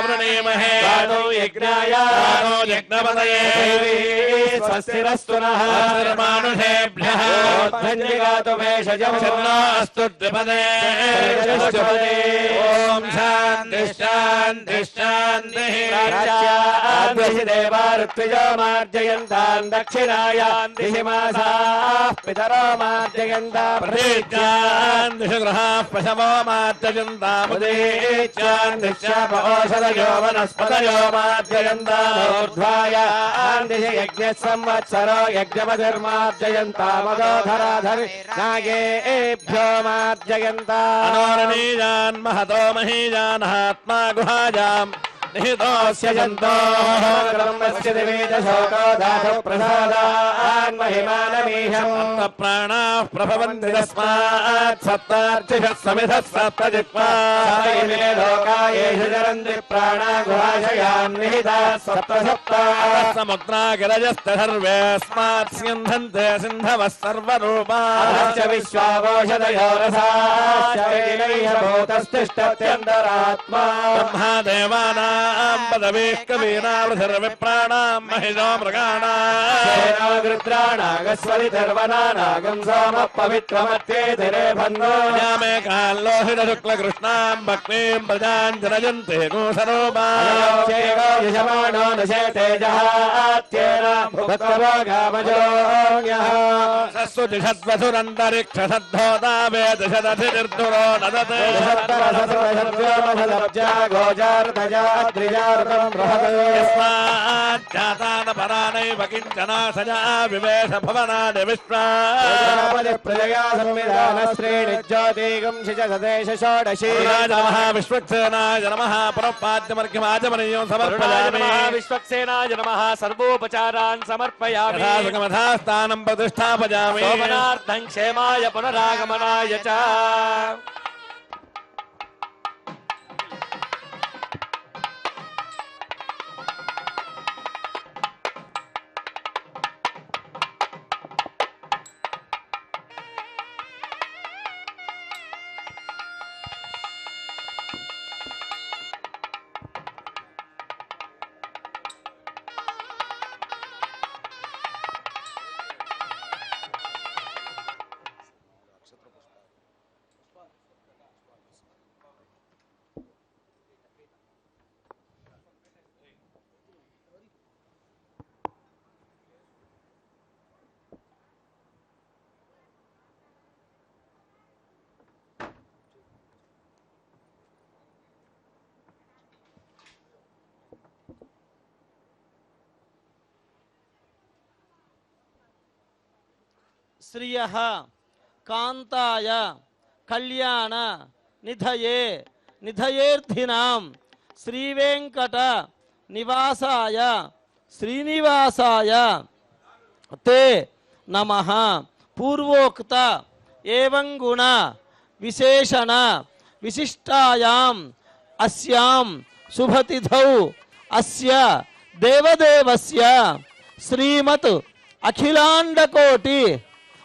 वृणीमहे यज्ञाय यज्ञपदये स्वस्तिरस्तु नः मानुषेभ्यः धन्यगातु भेषजम् चिन्नास्तु द्विपदे ॐ शान्ति शान्ति शान्तिः देवा ऋत्विजो मार्जयन्तान् दक्षिणायान् दिशि मासाः पितरो मार्जयन्ताम् प्रतीच्यान् दिशि गृहाः पशवो मार्जयन्तामुदीच्यान् दिश्यापौषधयो वनस्पतयो मार्जयन्तामूर्ध्वायान् दिशि यज्ञः संवत्सरो यज्ञपतिर्मार्जयन्तामदोधराधरि नागेभ्यो मार्जयन्ताम् अनोरणीयान् महतो महीयानहात्मा गुहायाम् निहितोऽस्य जन्तोः ब्रह्मस्य दिवेदशोको धातु प्रसादान् महिमानमीहम् प्राणाः प्रभवन्ति तस्मात् सप्तार्चिषः समिधः सप्तजिह्वाः लोकायेषु चरन्ति प्राणा गुहाशयान् निहिताः सप्त सप्त समुद्रागिरजस्त सर्वेऽस्मात् स्यन्धन्ते सिन्धवः सर्वरूपाः विश्वावोषधयो रसाश्चैलैर्भूतस्तिष्ठत्यन्तरात्मा ब्रह्मादेवानां पदवीः कवीनावृधिर्विप्राणां महिषो मृगाणां रुद्राणागस्वरिधर्वनानागं सोमः पवित्रमत्येतिरे भन्नो यामे काल्लोहितशुक्लकृष्णां भक्तिं प्रजां जनयन्ते यजमानो न शेते जहात्येन भक्तभोगामजोऽन्यः सस्वतिषद्वसुरन्तरिक्षसद्धोता वेदशदधिर्दुरो नदते यस्माज्जातानपरानैव किञ्चन सजा विवेश भवनानि विश्वा प्रजया संविधानश्रेणि ज्योतिगं शिजसदेश षोडशी नमः विश्वक्सेनाय नमः पुरोपाद्यमर्घ्यमाचमनीयो समर्पयामि विश्वक्सेनाय नमः सर्वोपचारान् समर्पयामि यथासुखमथास्थानं प्रतिष्ठापयामि शोभनार्थं क्षेमाय पुनरागमनाय च శ్రియః కాంతాయ కళ్యాణ నిధయే నిధయేర్థినాం శ్రీవేంకట నివాసాయ శ్రీనివాసాయ తే నమః. పూర్వోక్త ఏవం గుణ విశేషణ విశిష్టాయాం అస్యాం శుభతిథౌ అస్య దేవదేవస్య శ్రీమత్ అఖిలాండకోటి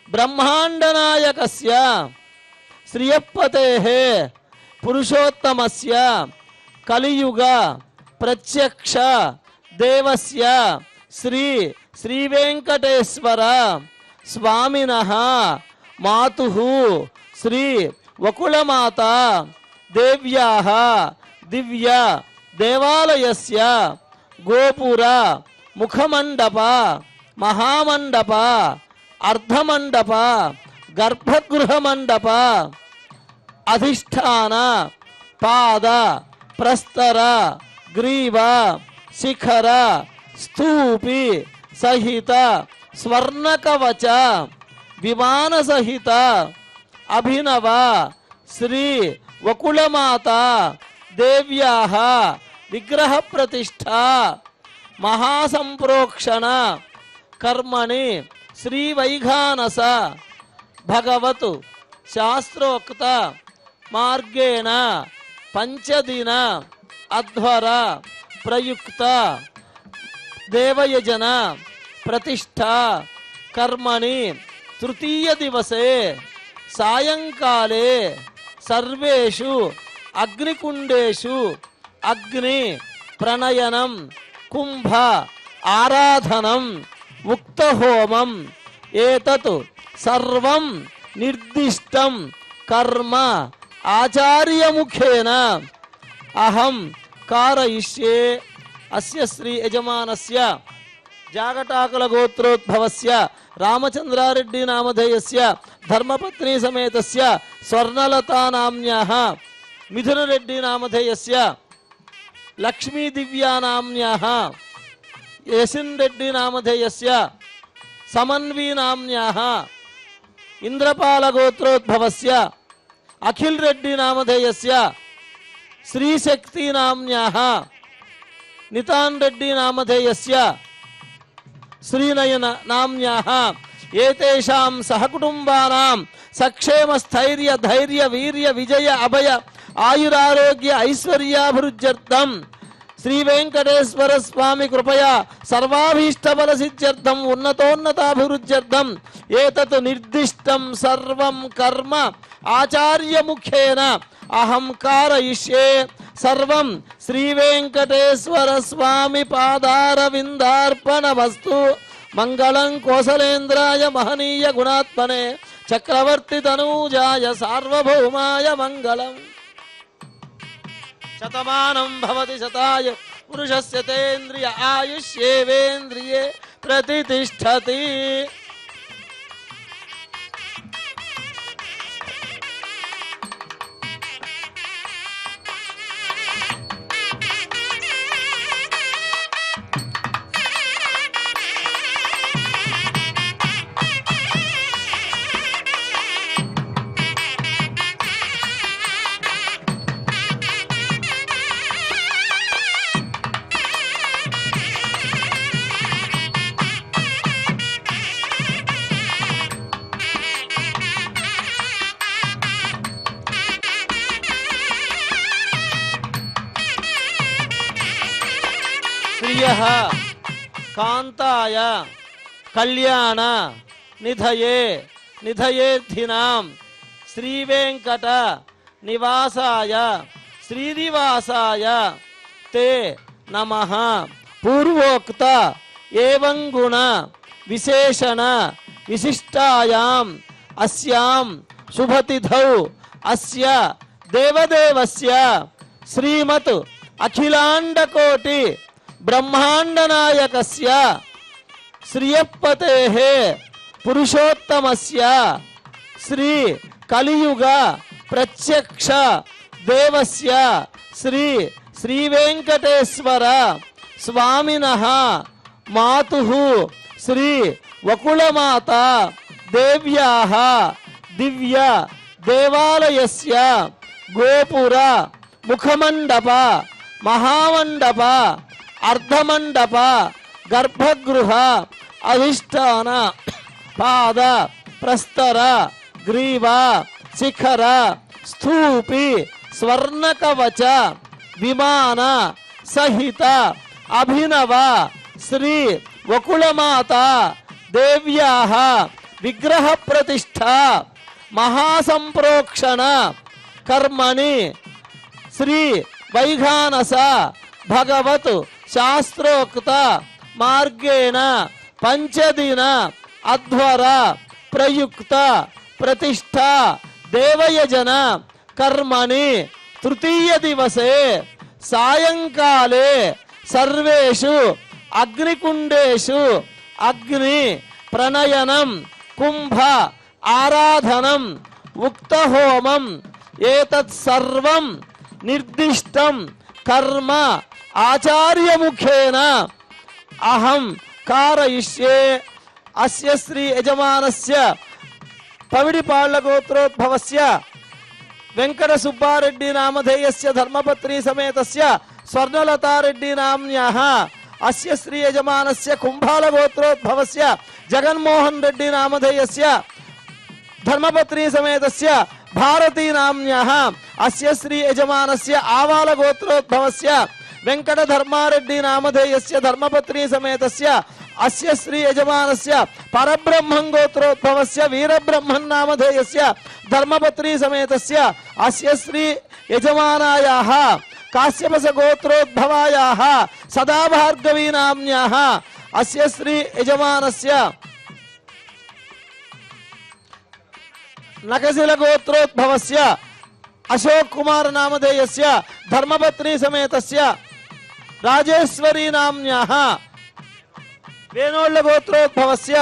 బ్రహ్మాండనాయకస్య శ్రియపతేః పురుషోత్తమస్య కలియుగ ప్రత్యక్ష దేవస్య శ్రీ శ్రీవేంకటేశ్వర స్వామినః మాతుః శ్రీ వకుళమాత దేవ్యాః దివ్య దేవాలయస్య గోపుర ముఖమండప మహామండప అర్ధమండప గర్భగృహమండప అధిష్టాన పాద ప్రస్తర గ్రీవ శిఖర స్తూపి సహిత స్వర్ణకవచ విమాన సహిత అభినవ శ్రీ వకుళమాత దేవ్యాః విగ్రహ ప్రతిష్ఠ మహాసంప్రోక్షణ కర్మణి శ్రీ వైఘానస భగవత్ శాస్త్రోక్త మార్గేణ పంచదిన అధ్వర ప్రయుక్త దేవయజన ప్రతిష్ఠ కర్మణి తృతీయ దివసే సాయంకాలే సర్వేషు అగ్నికుండేషు అగ్ని ప్రణయనం కుంభ ఆరాధనం ఉక్తహోమం ఏతత్ సర్వం నిర్దిష్టం కర్మ ఆచార్యముఖేన అహం కారయిష్యే. అస్య శ్రీ యజమానస్య జాగటాకుల గోత్రోద్భవస్య రామచంద్రారెడ్డి నామధేయస్య ధర్మపత్ని సమేతస్య స్వర్ణలతా నామ్న్యాః మిథునరెడ్డి నామధేయస్య లక్ష్మీ దివ్యా నామ్న్యాః యసిన్ రెడ్డి నామధేయస్య సమన్వి నామ్న్యాః ఇంద్రపాల గోత్రోద్భవస్య అఖిల్ రెడ్డి నామధేయస్య శ్రీశక్తి నామ్న్యాః నితాన్ రెడ్డి నామధేయస్య శ్రీనయన నామ్న్యాః ఏతేషాం సహకుటుంబానాం సక్షేమ స్థైర్య ధైర్య వీర్య విజయ అభయ ఆయురారోగ్య ఐశ్వర్యాభివృద్ధ్యర్థం శ్రీ వెంకటేశ్వర స్వామి కృపయా సర్వాభీష్ట బల సిద్ధ్యర్థం ఉన్నతోన్నతాభివృద్ధ్యర్థం ఏతత్ నిర్దిష్టం సర్వం కర్మ ఆచార్యముఖేన అహం కారయిష్యే. సర్వం శ్రీ వెంకటేశ్వర స్వామి పాదారవిందార్పణ వస్తు. మంగళం కోసలేంద్రాయ మహనీయ గుణాత్మనే చక్రవర్తి తనూజాయ సార్వభౌమాయ మంగళం. శతమానం భవతి శతాయ పురుషస్య తేంద్రియ ఆయుష్యేవేంద్రియే ప్రతిష్ఠతి. శ్రియః కాంతాయ కళ్యాణ నిధయే నిధయేర్థినాం శ్రీవేంకట నివాసాయ శ్రీనివాసాయ తే నమః. పూర్వోక్త ఏవం గుణ విశేషణ విశిష్టాయాం అస్యాం శుభతిథౌ అస్య దేవదేవస్య శ్రీమత్ అఖిలాండకోటి బ్రహ్మాండనాయకస్య శ్రియపతేః పురుషోత్తమస్య శ్రీ కలియుగ ప్రత్యక్ష దేవస్య శ్రీ వెంకటేశ్వర స్వామినః మాతుః శ్రీ వకుళమాత దేవ్యాః దివ్య దేవాలయస్య గోపుర ముఖమండప మహామండప అర్ధమండప గర్భగృహ అధిష్టాన పాద ప్రస్తర గ్రీవ శిఖర స్థూపి స్వర్ణకవచ విమాన సహిత అభినవ శ్రీ వకుళమాత దేవ్యాః విగ్రహ ప్రతిష్ఠ మహాసంప్రోక్షణ కర్మణి శ్రీ వైఘానస భగవత్ శాస్త్రోక్త మార్గేణ పంచదిన అధ్వర ప్రయుక్త ప్రతిష్ఠ దేవయజన కర్మణి తృతీయ దివసే సాయంకాలే సర్వేషు అగ్నికుండేషు అగ్ని ప్రణయనం కుంభ ఆరాధనం ఉక్తహోమం ఏతత్ సర్వం నిర్దిష్టం కర్మ ఆచార్యముఖేన అహం కారయిష్యే. అస్య శ్రీ యజమానస్య పవిడిపాళ్ల గోత్రోద్భవస్య వెంకట సుబ్బారెడ్డి నామధేయస్య ధర్మపత్ని సమేతస్య స్వర్ణలతారెడ్డి నామ్న్యాః అస్య శ్రీ యజమానస్య కుంభాల గోత్రోద్భవస్య జగన్మోహన్ రెడ్డి నామధేయస్య ధర్మపత్ని సమేతస్య భారతీ నామ్న్యాః అస్య శ్రీ యజమానస్య ఆవాల గోత్రోద్భవస్య వెంకట ధర్మారెడ్డి నామధేయస్య ధర్మపత్ని సమేతస్య అస్య శ్రీ యజమానస్య పరబ్రహ్మం గోత్రోద్భవస్య వీరబ్రహ్మన్ నామధేయస్య ధర్మపత్ని సమేతస్య అస్య శ్రీ యజమానాయాః కాశ్యపస గోత్రోద్భవాయాః సదా భార్గవీ నామ్న్యాః అస్య శ్రీ యజమానస్య నకశిల గోత్రోద్భవస్య అశోక్ కుమార్ నామధేయస్య ధర్మపత్ని సమేతస్య రాజేశ్వరీ నామ్న్యాః వేణోళ్ళ గోత్రోద్భవస్య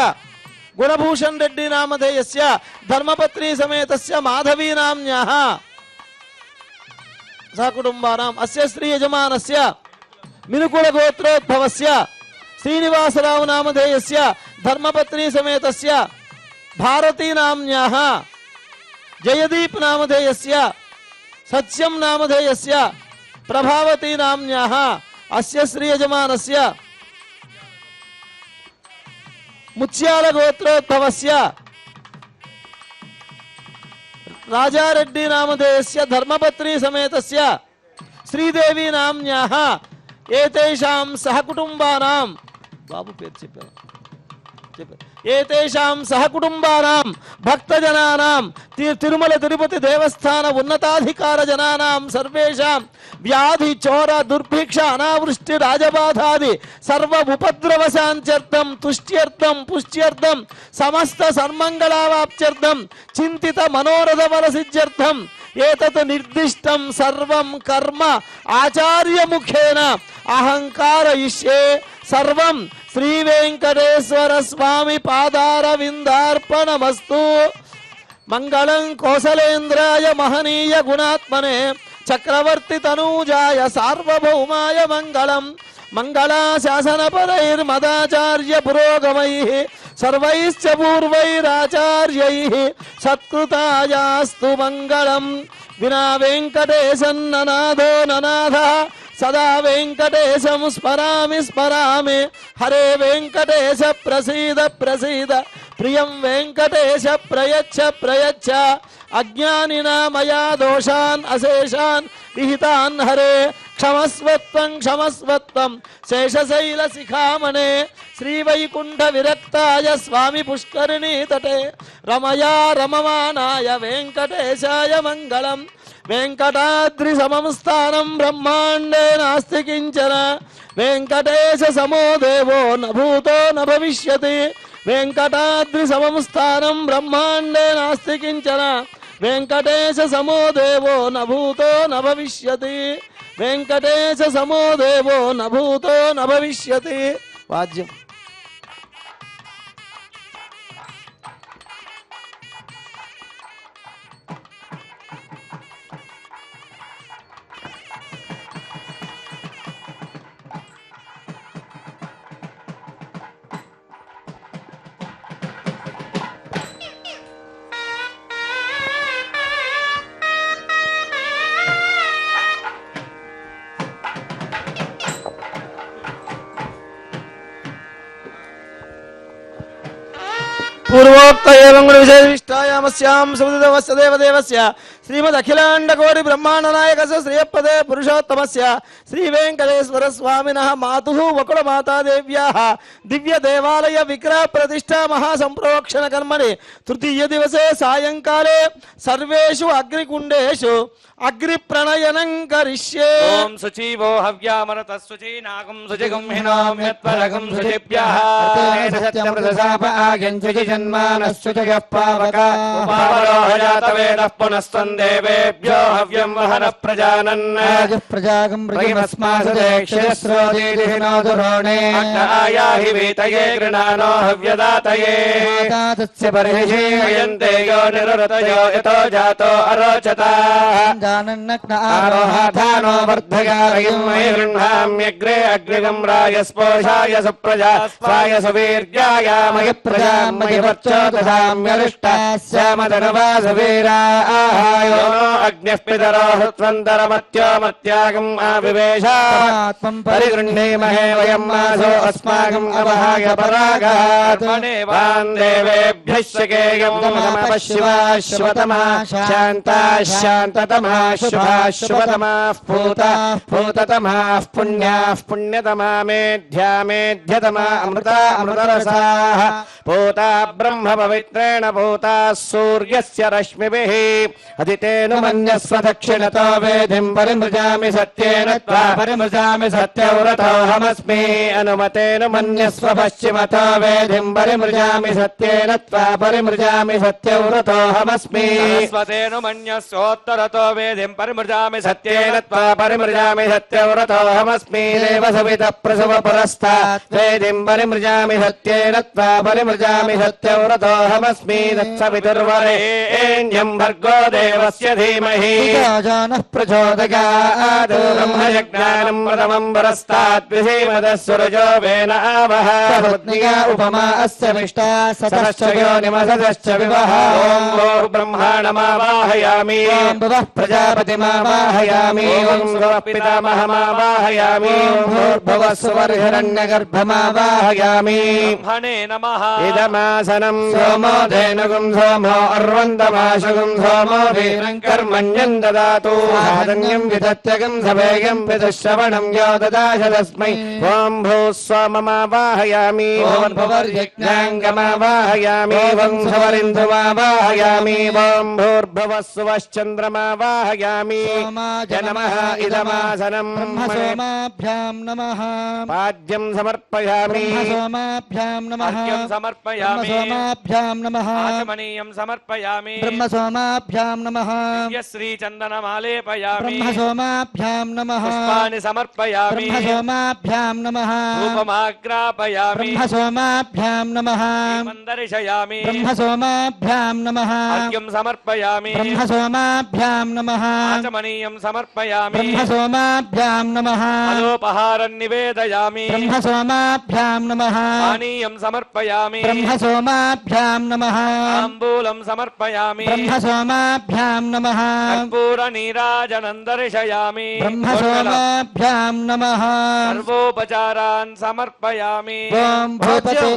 గుణభూషణ్ రెడ్డి నామధేయస్య ధర్మపత్ని సమేతస్య మాధవీ నామ్న్యాః సహకుటుంబానాం అస్య శ్రీ యజమానస్య మినుకుల గోత్రోద్భవస్య శ్రీనివాసరావు నామధేయస్య ధర్మపత్ని సమేతస్య భారతీ నామ్న్యాః జయదీప్ నామధేయస్య సత్యం నామధేయస్య ప్రభావతీ నామ్న్యాః అస్య శ్రీ యజమానస్య ముత్యాల గోత్రోద్భవస్య రాజారెడ్డి నామధేయస్య ధర్మపత్ని సమేతస్య శ్రీదేవి నామ్న్యాః ఏతేషాం సహకుటుంబానాం బాబు పేరు చెప్పాను ఏతేషాం సహకుటుంబానాం భక్తజనానాం తిరుమల తిరుపతి దేవస్థాన ఉన్నతాధికార జనానాం సర్వేషాం వ్యాధి చోర దుర్భిక్ష అనావృష్టి రాజబాధాది సర్వ ఉపద్రవ శాంత్యర్థం తుష్ట్యర్థం పుష్ట్యర్థం సమస్త సన్మంగళావాప్త్యర్థం చింతిత మనోరథ ఫలసిద్ధ్యర్థం ఏతత్ నిర్దిష్టం సర్వం కర్మ ఆచార్యముఖేన అహంకారయిష్యే సర్వం శ్రీ వెంకటేశ్వర స్వామి పాదారవిందార్పణమస్తు. మంగళం కోసలేంద్రాయ మహనీయ గుణాత్మనే చక్రవర్తి తనూజాయ సార్వభౌమాయ మంగళం. మంగళాశాసనపరైర్మదాచార్య పురోగమైః సర్వైశ్చ పూర్వైరాచార్యైః సత్కృతాయాస్తు మంగళం. వినా వెంకటేశన్ననాథో ననాథః సదా వెంకటేశం స్మరామి స్మరామి. హరే వెంకటేశ ప్రసీద ప్రసీద ప్రియం వెంకటేశ ప్రయచ్ఛ ప్రయచ్ఛ. అజ్ఞానినా మయా దోషాన్ అశేషాన్ విహితాన్ హరే క్షమస్వత్వం క్షమస్వత్వం శేషశైల శిఖామణే. శ్రీవైకుంఠ విరక్తాయ స్వామి పుష్కరిణీ తటే రమయా రమమానాయ వెంకటేశాయ మంగళం. వెంకటాద్రి సమం స్థానం బ్రహ్మాండే నాస్తి కించన. వెంకటేశ సమో దేవో న భూతో న భవిష్యతి. వెంకటాద్రి సమం స్థానం బ్రహ్మాండే నాస్తి కించన. వెంకటేశ సమో దేవో న భూతో న భవిష్యతి వెంకటేశ సమో దేవో న భూతో న భవిష్యతి వాద్యం పూర్వోక్త ఏవం గుణ విశేషిష్టాయామస్యాం సుమృతవస్య దేవదేవస్య శ్రీమదఖిలాండకోటి బ్రహ్మాండనాయకస్య శ్రీయపదే పురుషోత్తమస్య శ్రీ వెంకటేశ్వర స్వామినః మాతుః వకుళమాతాదేవ్యాः దివ్య దేవాలయ విగ్రహ ప్రతిష్ఠా మహాసంప్రోక్షణ కర్మణి తృతీయ దివసే సాయంకాలే సర్వేషు అగ్నికుండేషు అగ్ని ప్రణయనం కరిష్యే. ఓం శుచీవో హవ్యామరత శుచీనాగం శుచిగం హినామ్యత్పరగం శుచిభ్యః సత్యమృతశాప ఆగం శుచి జన్మానశ్చుచయః పావకా పావరోహజాతవేదః పునస్త్వం దేవేభ్యో హవ్యం వహన ప్రజానన్ ప్రజాగం ప్రజమస్మాసుదేక్షస్రోదీదిహినోదురోణే అగ్నాయాహి వీతయే గృణానో హవ్యదాతయే తస్య పరిహిషే అయంతే యో నిరురతయో యతో జాతో అరోచతా జానన్నగ్న ఆరోహాధానో వర్ధయారయం మయి గృహ్ణామ్యగ్రే అగ్నిగం రాయస్పోషాయ సుప్రజా స్వాయ సువీర్యాయ మయి ప్రజాం మయి వర్చోదశామ్యలిష్టాస్యామధనవాసవీరాయో అగ్నిః పితరో హృత్వంతరమత్యోమత్యాగం ఆవివేశ పరిగృహ్ణీమహే వయం మాసో అస్మాకం అవహాయ పరాగాత్ దేవేభ్యః శకేయం శివాశ్వతమా శాంతా శాంతతమా శుభా శుభతమాః పూతా పూతతమాః పుణ్యాః పుణ్యతమా మేధ్యా మేధ్యతమా అమృతా అమృతరసాః పూతా బ్రహ్మ పవిత్రేణ పూతా సూర్యస్య రశ్మిభిః అదితేను మన్యస్వ దక్షిణతో వేదిం పరిమృజామి సత్యేన త్వా పరిమృజామి సత్యవ్రతోహమస్మి అనుమతేను మన్యస్వ పశ్చిమతో వేదిం పరిమృజామి సత్యేన త్వా పరిమృజామి సత్యవ్రతోహమస్మి స్వతేను మన్యస్యోత్తరతో వేదిం పరిమృజామి సత్యేన త్వా పరిమృజామి సత్యవ్రతోహమస్మి దేవ సవిత ప్రసవ పురస్తాత్ వేదిం పరిమృజామి సత్యేన త్వా పరిమృజామి సత్యవ్రతోహమస్మి తత్సవితుర్వరేణ్యం భర్గో దేవస్య ధీమహి జానః ప్రచోదయాత్ బ్రహ్మయజ్ఞానం ప్రథమం పురస్తాత్ విధీమతః సూరజో వేన ఆవహ పత్నిగా ఉపమా అస్య మిష్టా సతశ్చ యోనిమసతశ్చ వివహ ఓం భో బ్రహ్మాణమావాహయామి ఓం భువః ప్రజాపతిమావాహయామి ఓం భువః పితామహమావాహయామి ఓం భూర్భువః సువర్హిరణ్యగర్భమావాహయామి బ్రహ్మణే నమః ఇదమాసనం సోమో ధేనుగుం సోమో అర్వంతమాశుగుం సోమో వీరం కర్మణ్యం దదాతు సాధన్యం విదత్యగం సవేగం విదుశ్రవణం యో దదాశ తస్మై ఓం భూస్వామమావాహయామి ఓం భువర్యజ్ఞాంగమావాహయామి ఓం సవరింధుమావాహయామి ఓం భూర్భువః సువశ్చంద్రమావాహయామి నమః ఇదమాసనం బ్రహ్మసోమాభ్యాం నమః పాద్యం సమర్పయామి బ్రహ్మసోమాభ్యాం నమః అర్ఘ్యం సమర్పయామి బ్రహ్మసోమాభ్యాం నమః ఆచమనీయం సమర్పయామి బ్రహ్మసోమాభ్యాం నమః దివ్యశ్రీ చందనమాలేపయామి బ్రహ్మసోమాభ్యాం నమః పుష్పాని సమర్పయామి బ్రహ్మసోమాభ్యాం నమః ధూపమాగ్రాపయామి బ్రహ్మసోమాభ్యాం నమః మందర్శయామి బ్రహ్మసోమాభ్యాం నమః అర్ఘ్యం సమర్పయామి బ్రహ్మసోమాభ్యాం నమః ఆచమనీయం సమర్పయామి బ్రహ్మసోమాభ్యాం నమః అలోపహారం నివేదయామి బ్రహ్మసోమాభ్యాం నమః పానీయం సమర్పయామి బ్రహ్మసోమాభ్యాం నమః తాంబూలం సమర్పయామి బ్రహ్మసోమాభ్యాం నమః కర్పూర నీరాజనం దర్శయామి బ్రహ్మసోమాభ్యాం నమః సర్వోపచారాన్ సమర్పయామి ఓం భూపతే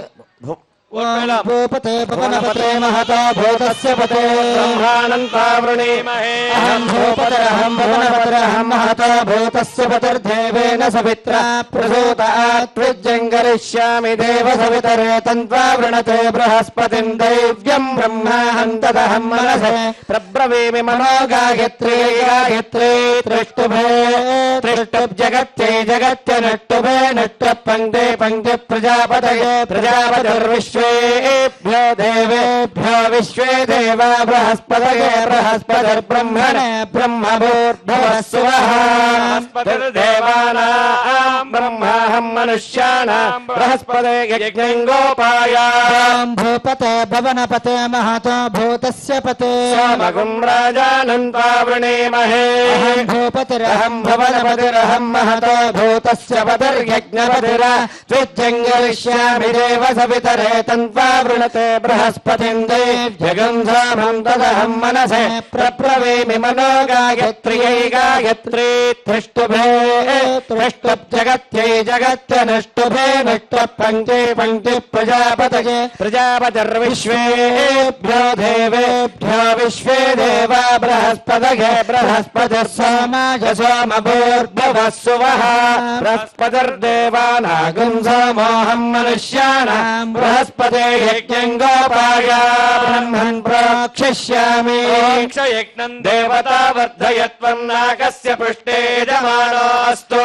ఓం భూపతే పవనపతే మహతో భూతస్య పతే బ్రహ్మానంతావృణీమహే అహం భూపతిరహం పవనపతిరహం మహతో భూతస్య పతిర్దేవేన సవిత్రా ప్రసూతాత్ విజ్ఞం కరిష్యామి దేవ సవితరే తంత్వా వృణతే బృహస్పతిం దైవ్యం బ్రహ్మాహం తదహం మనసే ప్రబ్రవీమి మనో గాయత్రీ గాయత్రీ త్రిష్టుభే త్రిష్టుబ్జగత్యై జగత్య నట్టుభే నట్ట పంక్తే పంక్తి ప్రజాపతయే ప్రజాపతిర్విశ్వ विश्वेभ्यो देवेभ्यो विश्वे देवा बृहस्पतये बृहस्पतिर्ब्रह्मणे ब्रह्मभूर्भुवः सुवः बृहस्पतिर्देवानां ब्रह्माहं मनुष्याणां बृहस्पते यज्ञं गोपाय भूपते भवनपते महतो भूतस्य पते सोमगुं राजानन्त्वा वृणीमहे भूपतिरहं भवनपतिरहं महतो भूतस्य पतिर्यज्ञपतिरा त्विज्जङ्गलिष्यामि देव सवितरे तन्त्वा वृणते बृहस्पतिं देव्यगं धामं तदहं मनसे प्रब्रवीमि मनो गायत्र्यै गायत्री त्रिष्टुभे त्रिष्टुब्जगत्यै जगत्यनुष्टुभे नष्टपङ्क्ति पङ्क्ति प्रजापतये प्रजापतिर्विश्वेभ्यो देवेभ्यो विश्वे देवा बृहस्पतये बृहस्पतिः सोमाय सोमभूर्भुवः सुवः बृहस्पतिर्देवानागं सोमोऽहं मनुष्याणां बृहस्पते यज्ञं गोपाय ब्रह्मन् प्रोक्षिष्यामि यज्ञं देवता वर्धयत्वं नागस्य पृष्ठे यजमानोऽस्तु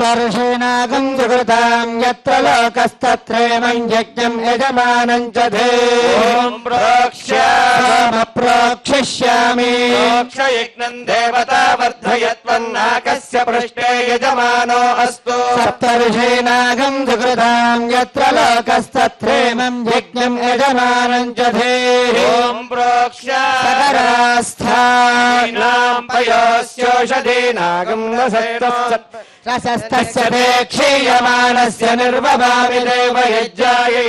कर्षेणागं सुकृतां यत्र लोकस्तत्रैवं यज्ञं यजमानं च प्रोक्षिष्यामि यज्ञं देवता वर्धयत्वं नागस्य पृष्ठे यजमानो अस्तु सप्तर्षीणागं सुकृतां यत्र लोकस्तत्रैवं यज्ञं यजमानं च ॐ प्रोक्ष्य सकरास्थानां पयोस्योषधीनागं रसस्तस्य देक्षीयमानस्य निर्वभामि देवयज्ञायै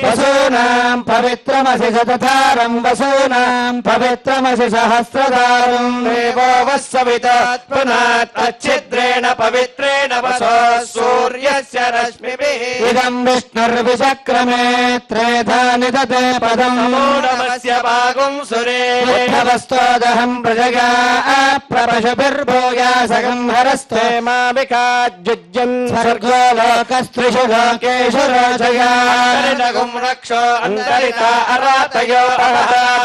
वसूनां पवित्रमसि सततारं वसूनां पवित्रमसि सहस्रधारं देवो वः सविता पुनाच्छिद्रेण पवित्रेण वसो सूर्यस्य रश्मिभिः इदं विष्णुर्विचक्रमे त्रेधा निदते पदम् नमस्य भागुं सुरे बुद्धवस्तोदहं प्रजगा प्रपशुभिर्भूयासगं हरस्ते माविकाज्युज्यन् स्वर्गो लोकस्त्रिषु लोकेषु रोचया रक्षो अन्तरिता अरातयो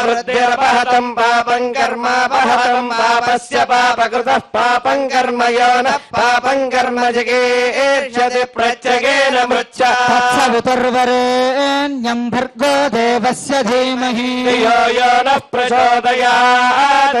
वृद्धिर्पहतं पापं कर्मापहतं पापस्य पापकृतः पापं कर्म यो न पापं कर्म जगेर्षति प्रत्यगेन मृच्छा तत्सवितुर्वरेण्यं भर्गो देवस्य धीमहि यो यो नः प्रचोदयात्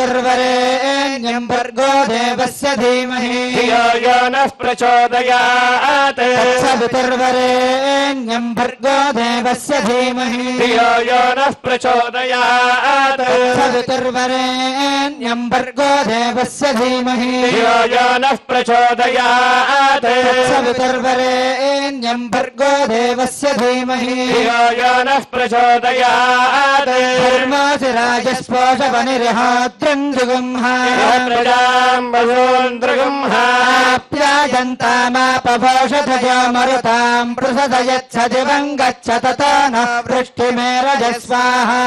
तत्सवितुर्वरेण्यं भर्गो देवस्य धीमहि यो यो नः प्रचोदयात् तत्सवितुर्वरेण्यं भर्गो देवस्य धीमहि यो यो नः प्रचोदयात् तत्सवितुर्वरेण्यं भर्गो देवस्य धीमहि यो यो नः प्रचोदयात् तत्सवितुर्वरेण्यं भर्गो देवस्य धीमहि यो यो नः प्रचोदयात् धर्मोऽसि राजस्पोषवनिर्होत्रं जुगुंहा प्रजां प्यायन्तामापभोषधयो मरुतां पृषदयच्छ दिवं गच्छ ततो न वृष्टिमेरजस्वाहा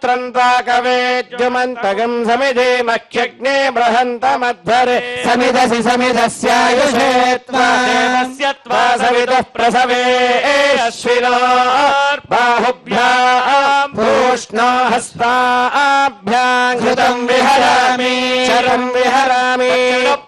त्रन्ताकवेद्युमन्तगं समिधे मह्यग्ने बृहन्तमध्वरे समिधसि समिधस्यायुषे त्वा त्वा सवितुः प्रसवे अश्विनो बाहुभ्यां पूष्णो हस्ताभ्यां घृतं विहरामि शरं विहरामि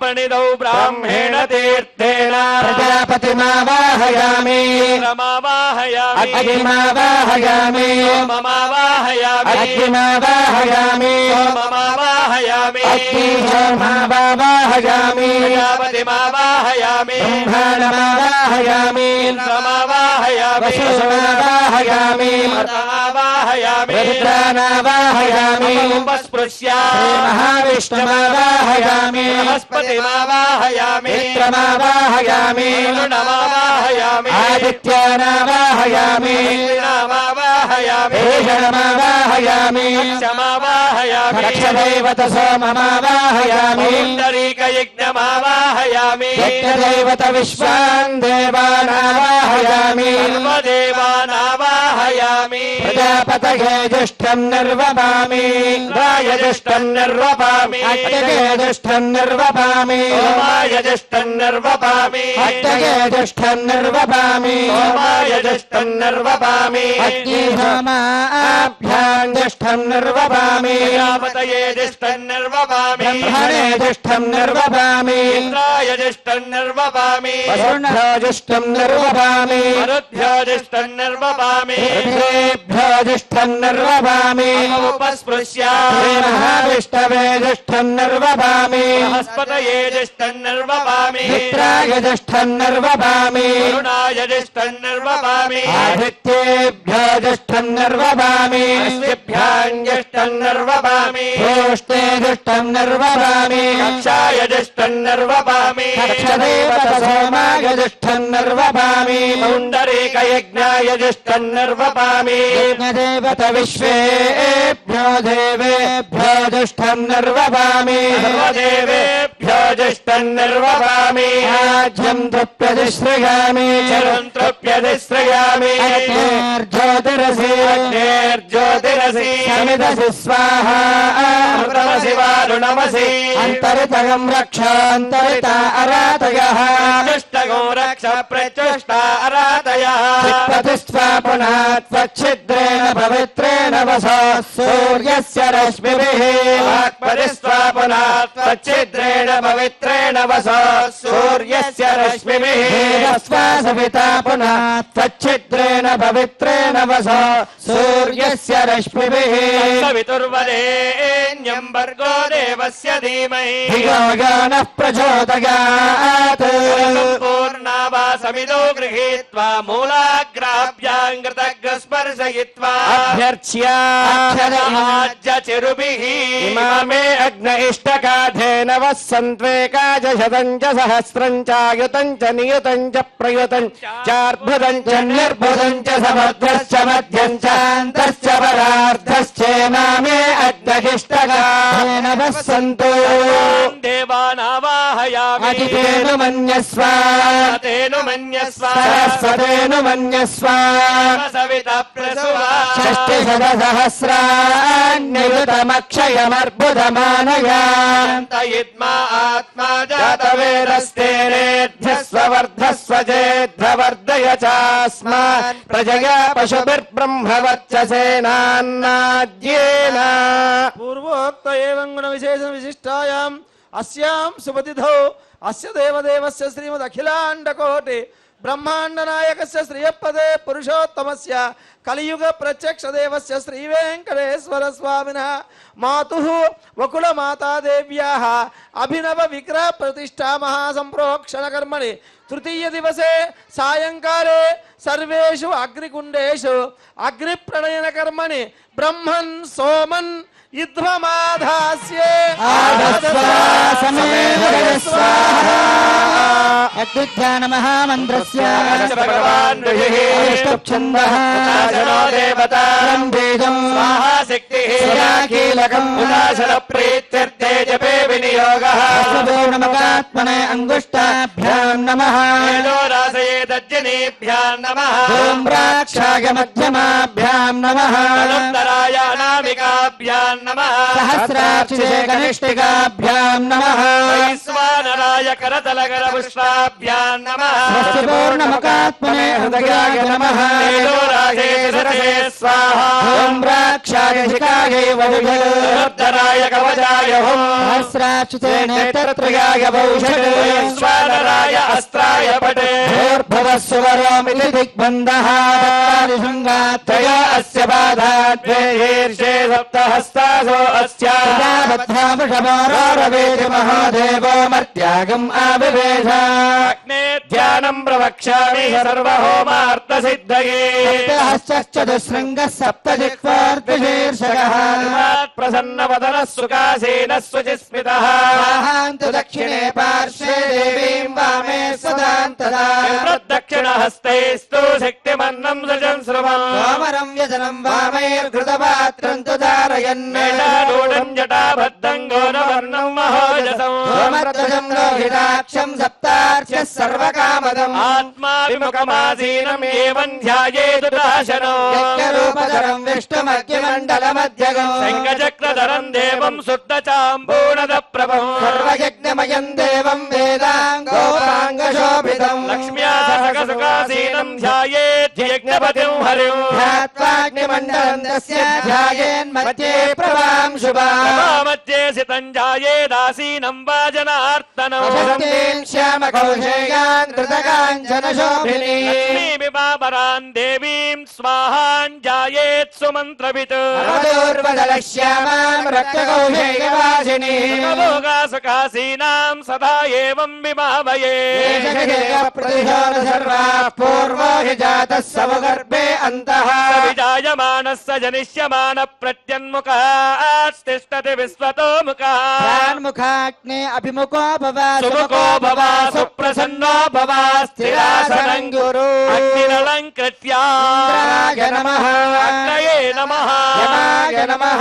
प्रणितौ ब्राह्मेण तीर्थेन प्रजापतिमावाहयामि रमावाहयामि अग्निमावाहयामि ममावाहयामि अग्निमावाहयामि ममावाहयामि अग्निशोमावाहयामि प्रजापतिमावाहयामि ब्रह्माणमावाहयामि रमावाहयामि वसुमावाहयामि ममावाहयामि रुद्रानावाहयामि उपस्पृश्य महाविष्णुमावाहयामि बृहस्पतिमावाहयामि मित्रमावाहयामि नमावाहयामि आदित्यानावाहयामि नमावाहयामि भूषणमावाहयामि क्षमावाहयामि रक्षदैवत सोममावाहयामि पुण्डरीकयज्ञमावाहयामि यज्ञदैवत विश्वान् देवानावाहयामि सर्वदेवानावाहयामि वाहयामि प्रजापतये जुष्टम् निर्वपामि इन्द्राय जुष्टम् निर्वपामि अट्टये जुष्टम् निर्वपामि सोमाय जुष्टम् निर्वपामि अट्टये जुष्टम् निर्वपामि सोमाय जुष्टम् निर्वपामि अग्निहोमाभ्याम् जुष्टम् निर्वपामि प्रजापतये जुष्टम् निर्वपामि ब्रह्मणे जुष्टम् निर्वपामि इन्द्राय जुष्टम् निर्वपामि वरुणभ्यो जुष्टम् निर्वपामि मरुद्भ्यो जुष्टम् निर्वपामि ऋषेभ्यो जुष्टम् निर्वपामि उपस्पृश्य महाविष्णवे जुष्टम् निर्वपामि बृहस्पतये जुष्टम् निर्वपामि मित्राय जुष्टम् निर्वपामि वरुणाय जुष्टम् निर्वपामि आदित्येभ्यो जुष्टम् निर्वपामि अश्विभ्याम् जुष्टम् निर्वपामि गोष्ठे जुष्टम् निर्वपामि कक्षाय जुष्टम् निर्वपामि सोमाय जुष्टम् निर्वपामि पुण्डरीकयज्ञाय जुष्टम् निर्वपामि देवत विश्वेभ्यो देवेभ्यो जुष्टम् निर्वपामि सर्वदेवेभ्यो जुष्टम् निर्वपामि राज्यम् तृप्यतिश्रयामि चिरन्तृप्यतिश्रयामि ज्योतिरसि अग्नेर्ज्योतिरसि समिदसि स्वाहा अमृतमसि वारुणमसि अन्तरितगम् रक्षान्तरिता अरातयः दुष्टगो रक्ष प्रचुष्टा अरातयः प्रतिष्ठा पुनः त्वच्छिद्रेण पवित्रेण वसा सूर्यस्य रश्मिभिः वाक्परिस्वापना त्वच्छिद्रेण पवित्रेण वसा सूर्यस्य रश्मिभिः सविता पुनः त्वच्छिद्रेण पवित्रेण वसा सूर्यस्य रश्मिभिः सवितुर्वरेण्यम् भर्गो देवस्य धीमहि धियो यो नः प्रचोदयात् पूर्णावासमिदो गृहीत्वा मूलाग्राभ्याङ्कृतग्रस्पर्शयित्वा चिरुभिः इमामे अग्न इष्टकाधेन वः सन्त्वेकाच शतम् च सहस्रम् चायुतम् च नियुतम् च प्रयुतम् चार्भुतम् च निर्भुतम् च समग्रश्च मध्यम् चान्तश्च परार्धश्चेमामे अग्निष्टकाधेन वः सन्तु देवानावाहयामि अजितेनु मन्यस्व तेनु मन्यस्व सरस्वतेनु मन्यस्व सविता प्रसुवा षष्टिशतसहस्राण्ययुतमक्षयमर्बुदमानया तयिद्मा आत्मा जातवेदस्तेनेभ्यस्व वर्धस्व चेद्ध्रवर्धय चास्मान् प्रजया पशुभिर्ब्रह्मवर्चसेनान्नाद्येन पूर्वोक्त एवं गुण विशेष विशिष्टायाम् अस्यां सुपतिधौ अस्य देवदेवस्य श्रीमदखिलाण्डकोटि ब्रह्मांड नायकस्य श्रियपदे पुरुषोत्तमस्य कलियुग प्रत्यक्ष देवस्य श्री वेंकटेश्वर स्वामिनः मातुः वकुल माता देव्याः अभिनव विग्रह प्रतिष्ठा महासंप्रोक्षण कर्मणि तृतीय दिवसे सायंकाले सर्वेषु अग्निकुंडेषु अग्निप्रणयन कर्मणि ब्रह्मन् सोमन् युद्धमाधास्ये अद्विध्यान महामन्त्रस्य भगवान् ऋषिः अष्टछन्दः उदासनो देवता वेदम् महाशक्तिः कीलकम् उदासन प्रीत्यर्थे जपे विनियोगः पूर्णमकात्मने अङ्गुष्टाभ्याम् नमः वेदो रासये दज्जनेभ्याम् नमः धूम्राक्षाय मध्यमाभ्याम् नमः अनुत्तराय अनामिकाभ्याम् नमः सहस्राक्षिसे कनिष्ठिकाभ्याम् नमः वैश्वानराय करतलकरपुष्पाभ्याम् नमः पूर्णमुखात्मने हृदयाय नमः वेदो रासे सरसे स्वाहा धूम्राक्षाय शिखायै वरुषे अनुत्तराय कवचाय हुम् सहस्राक्षिसे नेत्रत्रयाय वौषे वैश्वानराय अस्त्राय पटे भूर्भुवः सुवरोमिति दिग्बन्धः शृङ्गात्रया अस्य बाधाद्वे शीर्षे सप्तहस्तासो अस्या वृषभोरवेति महादेवो मर्त्यागम् आविवेश अग्ने ध्यानम् प्रवक्ष्यामि सर्वहोमार्थसिद्धये चतुःशृङ्गः सप्तजिह्वार्धशीर्षकः प्रसन्नवदनः सुखासीनः शुचिस्मितः दक्षिणे पार्श्वे देवीम् वामे मे स्वदान्तदा प्रदक्षिणहस्तैस्तु शक्तिमन्नं सृजन् श्रुवम् सोमरं व्यजनं वामैर्घृतपात्रं तु धारयन् मेधारूढं जटाबद्धं गौरवर्णं महोजसम् सोमध्वजं लोहिताक्षं सप्तार्च्यः सर्वकामदम् आत्माभिमुखमासीनम् एवं ध्यायेतु दाशनो यज्ञरूपधरं विष्णुमग्निमण्डलमध्यगम् शङ्खचक्रधरं देवं शुद्धचाम्बूनदप्रभम् सर्वयज्ञमयं देवं वेदाङ्गोपाङ्गशोभितम् लक्ष्म्या सहगसुखासीनं ध्यायेत् यज्ञपतिं हरिम् ध्यात्वाग्निमण्डलं तस्य ध्यायेन्मध्ये प्रभां शुभाम् मध्ये सितं ध्यायेदासीनं वाजनार्तनम् वसन्तीं श्यामकौशेयान् कृतकाञ्चनशोभिनीम् लक्ष्मीमिमापरान् देवीं स्वाहां ध्यायेत् सुमन्त्रवित् श्यामां रक्तकौशेयवासिनीम् भोगासुखासीनां सदा एवं विभावये सर्वाः पूर्वो हि जातः समुगर्भे अन्तः विजायमानः स जनिष्यमान प्रत्यन्मुखास्तिष्ठति विश्वतो मुखान् मुखाग्ने अभिमुखो भव सुमुखो भव सुप्रसन्नो भव स्थिरासनं गुरु अग्निरलङ्कृत्या इन्द्राय नमः अग्नये नमः यमाय नमः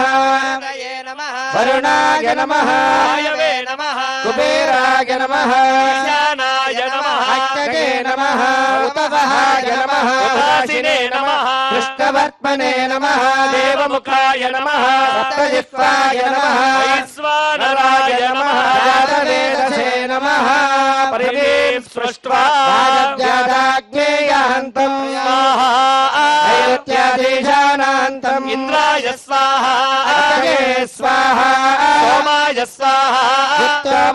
वरुणाय नमः वायवे नमः कुबेराय नमः ईशानाय नमः अग्नये नमः उपवहाय नमः उदासिने नमः कृष्णवर्त्मने नमः देवमुखाय नमः सप्तजिह्वाय नमः वैश्वानराय नमः जातवेदसे नमः पृथिवीं सृष्ट्वा जादाग्नेयान्तम् नैऋत्यादेशानान्तम् इन्द्राय स्वाहा अग्नये स्वाहा सोमाय स्वाहा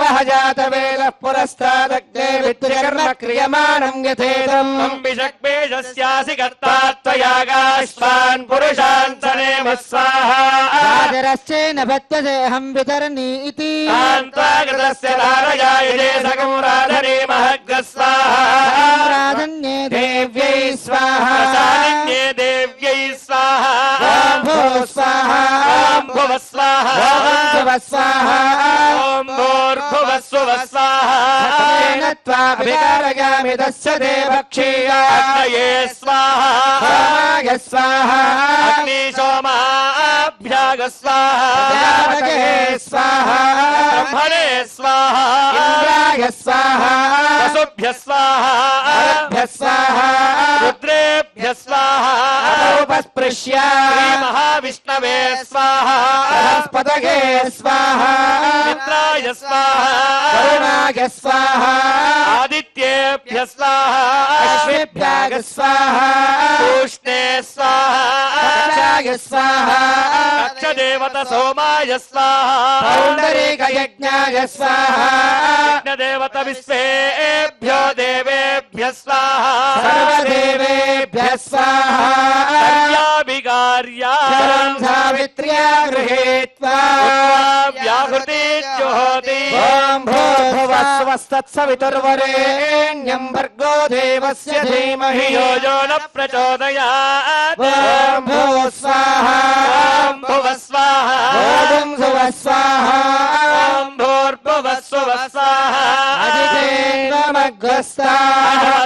वह जातवेदः पुरस्तादग्ने विद्युकर्म क्रियमाणम् यथेदम् विषक्पेशस्यासि कर्ता त्वयागाश्वान् पुरुषान् सनेम स्वाहा राजरश्चेन भत्यसेऽहं वितरणी इति कान्त्वागतस्य धारयायुजे सकं राधनीमहग्र स्वाहा राधन्ये देव्यै स्वाहा प्रसादिन्ये देव्यै स्वाहा ॐ भूः स्वाहा ॐ भुवः स्वाहा ॐ भुवः स्वाहा ॐ भूर्भुवः स्वः स्वाहा तेन त्वाभिकारयामि तस्य देवक्षीया अग्नये स्वाहा सोमाय स्वाहा अग्निशोमाभ्याग स्वाहा जातके स्वाहा ब्रह्मणे स्वाहा इन्द्राय स्वाहा वसुभ्यः स्वाहा भरद्भ्यः स्वाहा रुद्रेभ्यः स्वाहा उपस्पृश्य श्रीमहाविष्णवे स्वाहा बृहस्पतये स्वाहा मित्राय स्वाहा वरुणाय स्वाहा आदित्येभ्यः स्वाहा अश्वेभ्याग स्वाहा पूष्णे स्वाहा कक्षाय स्वाहा कक्षदेवत सोमाय स्वाहा पौण्डरीकयज्ञाय स्वाहा यज्ञदेवत विश्वेभ्यो देवेभ्यः स्वाहा सर्वदेवेभ्यः स्वाहा कार्याभिकार्या शरं सावित्र्या गृहीत्वा व्याहृति जुहोति ॐ भूर्भुवः स्वस्तत्सवितुर्वरेण्यं भर्गो देवस्य धीमहि यो यो न प्रचोदयात् ॐ भूः स्वाहा ॐ भुवः स्वाहा ॐ भुवः स्वाहा ॐ भूर्भुवः स्वः स्वाहा अजितेन्द्रमग्रस्ता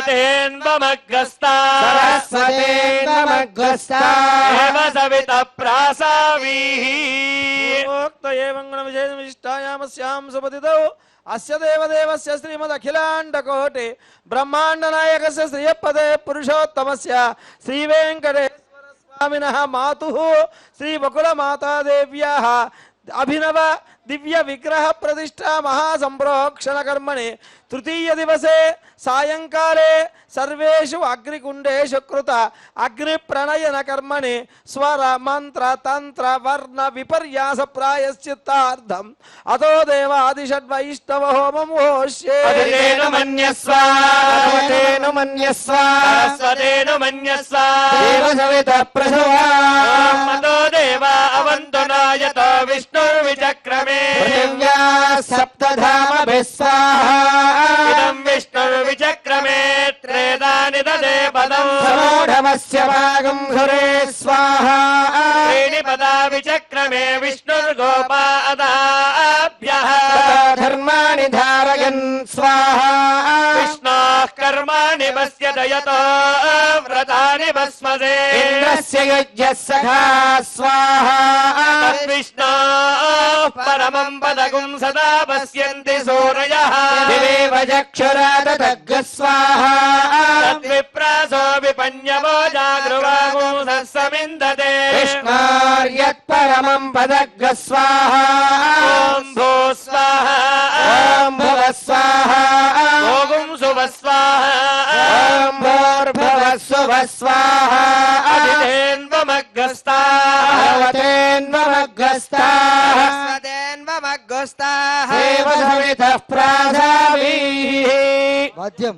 तेन्वमग्रस्ता सरस्वतेन्द्रमग्रस्ता एव सवितः प्रासावीः प्रोक्त एवं विशिष्टायामस्यां सुपतितौ अस्य देवदेवस्य श्रीमदखिलाण्डकोटि ब्रह्माण्डनायकस्य श्रियपदे पुरुषोत्तमस्य श्रीवेङ्कटेश्वर स्वामिनः मातुः श्रीबकुलमातादेव्याः अभिनव दिव्य विग्रह प्रतिष्ठा महासंप्रोक्षण कर्मणि तृतीय दिवसे सायंकाले सर्वेषु अग्निकुण्डेषु कृत अग्नि प्रणयन कर्मणि स्वर मंत्र तंत्र वर्ण विपर्यास प्रायश्चित्तार्थम् अतो देवादिषड्वैष्णव होमं होष्ये अदितेनु मन्यस्व तेनु मन्यस्व सरस्वतेनु मन्यस्व देवसवितः प्रसवा मतो देवा अवन्तु नायतो विष्णुर्विचक्रमे पृथिव्या सप्तधामभिः स्वाहा इदं विष्णुर्विचक्रमे त्रेदानि ददे पदम् समूढमस्य भागं सुरे स्वाहा त्रीणि पदा विचक्रमे विष्णुर्गोपादाभ्यः धर्माणि धारय ध्यायन् स्वाहा विष्णोः कर्माणि पश्यत यतो व्रतानि भस्मसे इन्द्रस्य युज्यः सखा स्वाहा तद्विष्णोः परमं पदगुं सदा पश्यन्ति सूरयः दिवेव चक्षुरादतग् स्वाहा तद्विप्रासो विपन्यवो जागृवागुंसः समिन्दते विष्णोर्यत्परमं पदग् स्वाहा ॐ भूः स्वाहा ॐ भुवः स्वाहा ओगुं सुवः स्वाहा ॐ भूर्भुवः सुवः स्वाहा अदितेन्वमग्रस्ताः भवतेन्वमग्रस्ताः स्वदेन्वमग्गुस्ताः देवसवितः प्राधावीः వాద్యం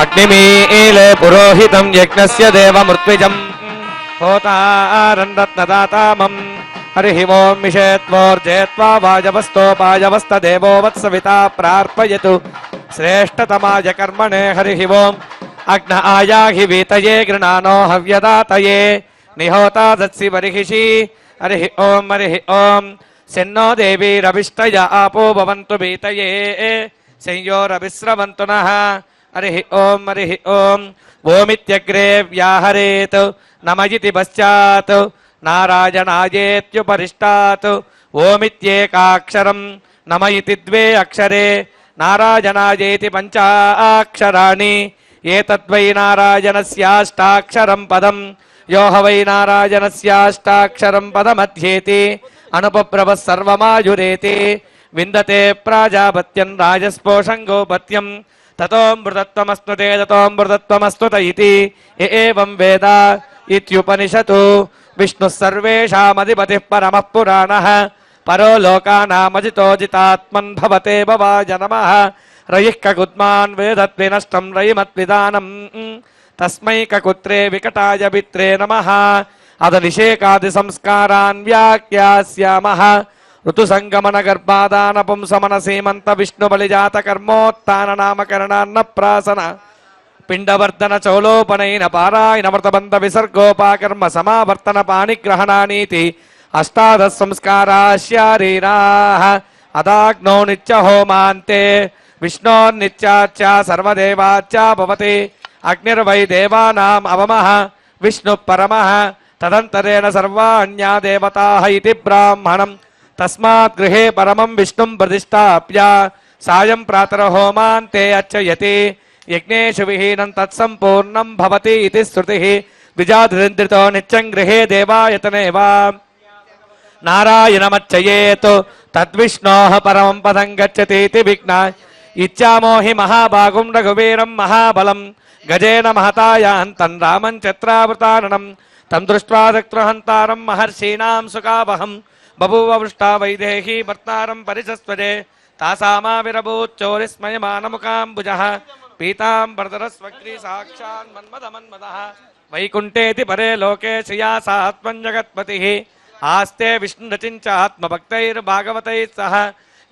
అగ్నిమీలే పురోహితం యజ్ఞస్య దేవమృత్విజం హోతారందత్నదాతామం హరి ఓం మిషేత్వోర్జేత్వా వాజవస్తోపాజవస్తదేవో వత్సవితా ప్రార్పయతు శ్రేష్టతమాయ కర్మణే హరి ఓం అగ్న ఆయాహి వీతయే గృణానో హవ్యదాతయే నిహోతా దత్సి బర్హిషి హరి ఓం సెన్నో దేవీరవిష్టయ ఆపో భవంతు వీతయే సంయోరవిశ్రవంతు నః హరి ఓం ఓమిత్యగ్రే వ్యాహరేత్ నమయితి పశ్చాత్ నారాయణాయేత్యుపరిష్టాత్ ఓమిత్యేకాక్షరం నమయితి ద్వే అక్షరే నారాయణాయేతి పంచాక్షరాణి ఏతద్వై నారాయణస్యాష్టాక్షరం పదం యో హ వై నారాయణస్యాష్టాక్షరం పదమధ్యేతి అనుపప్రభ సర్వమాయురేతి విందతే ప్రాజాపత్యం రాజస్పోషం గోపత్యం తతోమృతత్వమస్నుతే తతోమృతత్వమస్నుత ఇతి ఏవం వేద ఇత్యుపనిషతు విష్ణుః సర్వేషామధిపతిః పరమః పురాణః పరో లోకానామజితో జితాత్మన్ భవతే భవాయ నమః రయిః కకుద్మాన్ వేదద్వినష్టం రయిమద్విదానం తస్మై కకుత్రే వికటాయ విత్రే నమః అదనిషేకాది సంస్కారాన్ వ్యాఖ్యాస్యామః ఋతుసంగమన గర్భాదాన పుంసమన సీమంత విష్ణు బలిజాత కర్మోత్తాన నామకరణాన్న ప్రాసన పిండవర్ధన చౌలోపనైన పారాయణ వ్రతబంధ విసర్గోపాకర్మ సమావర్తన పాణిగ్రహణానీతి అష్టాదశ సంస్కారాశ్యారీరాః అదాగ్నో నిత్య హోమాంతే విష్ణోర్నిత్యాచ్చ సర్వదేవాచ్చ భవతి అగ్నిర్వై దేవానాం అవమః విష్ణు పరమః తదంతరేణ సర్వాణ్యా దేవతాః ఇతి బ్రాహ్మణం తస్మాత్ గృహే పరమం విష్ణుం ప్రతిష్టాప్య సాయం ప్రాతరహోమాంతే అర్చయతి యజ్ఞేషు విహీనం తత్సంపూర్ణం భవతి ఇతి శృతిః ద్విజాధృంద్రితో నిత్యం గృహే దేవాయతనేవ నారాయణమర్చయేత్ తద్విష్ణోః పరమం పదం గచ్చతీతి విజ్ఞా ఇచ్చామో హి మహాభాగుం రఘువీరం మహాబలం గజేన మహతాయాంతం రామం చత్రావృతాననం తం దృష్ట్వా శత్రుహంతారం మహర్షీణాం సుఖావహం బభూవ వృష్టా వైదేహీ భర్తారం పరిశస్వజే తాసామావిరభూచ్చోరిస్మయమానముఖాంబుజః పీతాంబరధరస్వగ్రీ సాక్షాన్ మన్మథమన్మథః వైకుంఠేతి పరే లోకే శ్రియా సాత్మం జగత్పతిః ఆస్తే విష్ణురచించాత్మభక్తైర్భాగవతైः సహ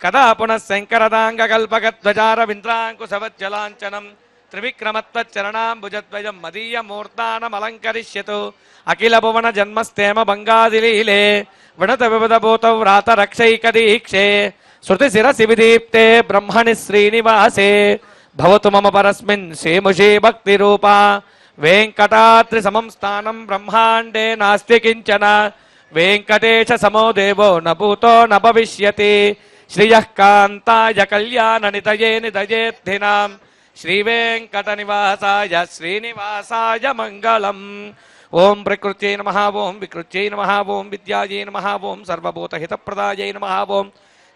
కదా పునః శంకరదాంగకల్పగద్వజారవింద్రాంకుశవజ్జలాంఛనం త్రివిక్రమత్వచ్చరణాంబుజద్వయం మదీయమూర్తానమలంకరిష్యతు అఖిల భువన జన్మస్థేమ బంగాదిలీలే విడత వివిధభూతౌ వ్రాత రక్షైకదీక్షే శృతి శిరసి విదీప్తే బ్రహ్మణి శ్రీనివాసే భవతు మమ పరస్మిన్ శ్రీముషీ భక్తి రూపా వెంకటాద్రి సమం స్థానం బ్రహ్మాండే నాస్తి కించన వెంకటేశ సమో దేవో న భూతో న భవిష్యతి శ్రియః కాంతాయ కళ్యాణ నితయే నితయేర్థినాం శ్రీవేంకట నివాసాయ శ్రీనివాసాయ మంగళం ఓం ప్రకృత్యై నమః ఓం వికృత్యై నమః ఓం విద్యాయై నమః ఓం సర్వభూతహితప్రదాయై నమః ఓం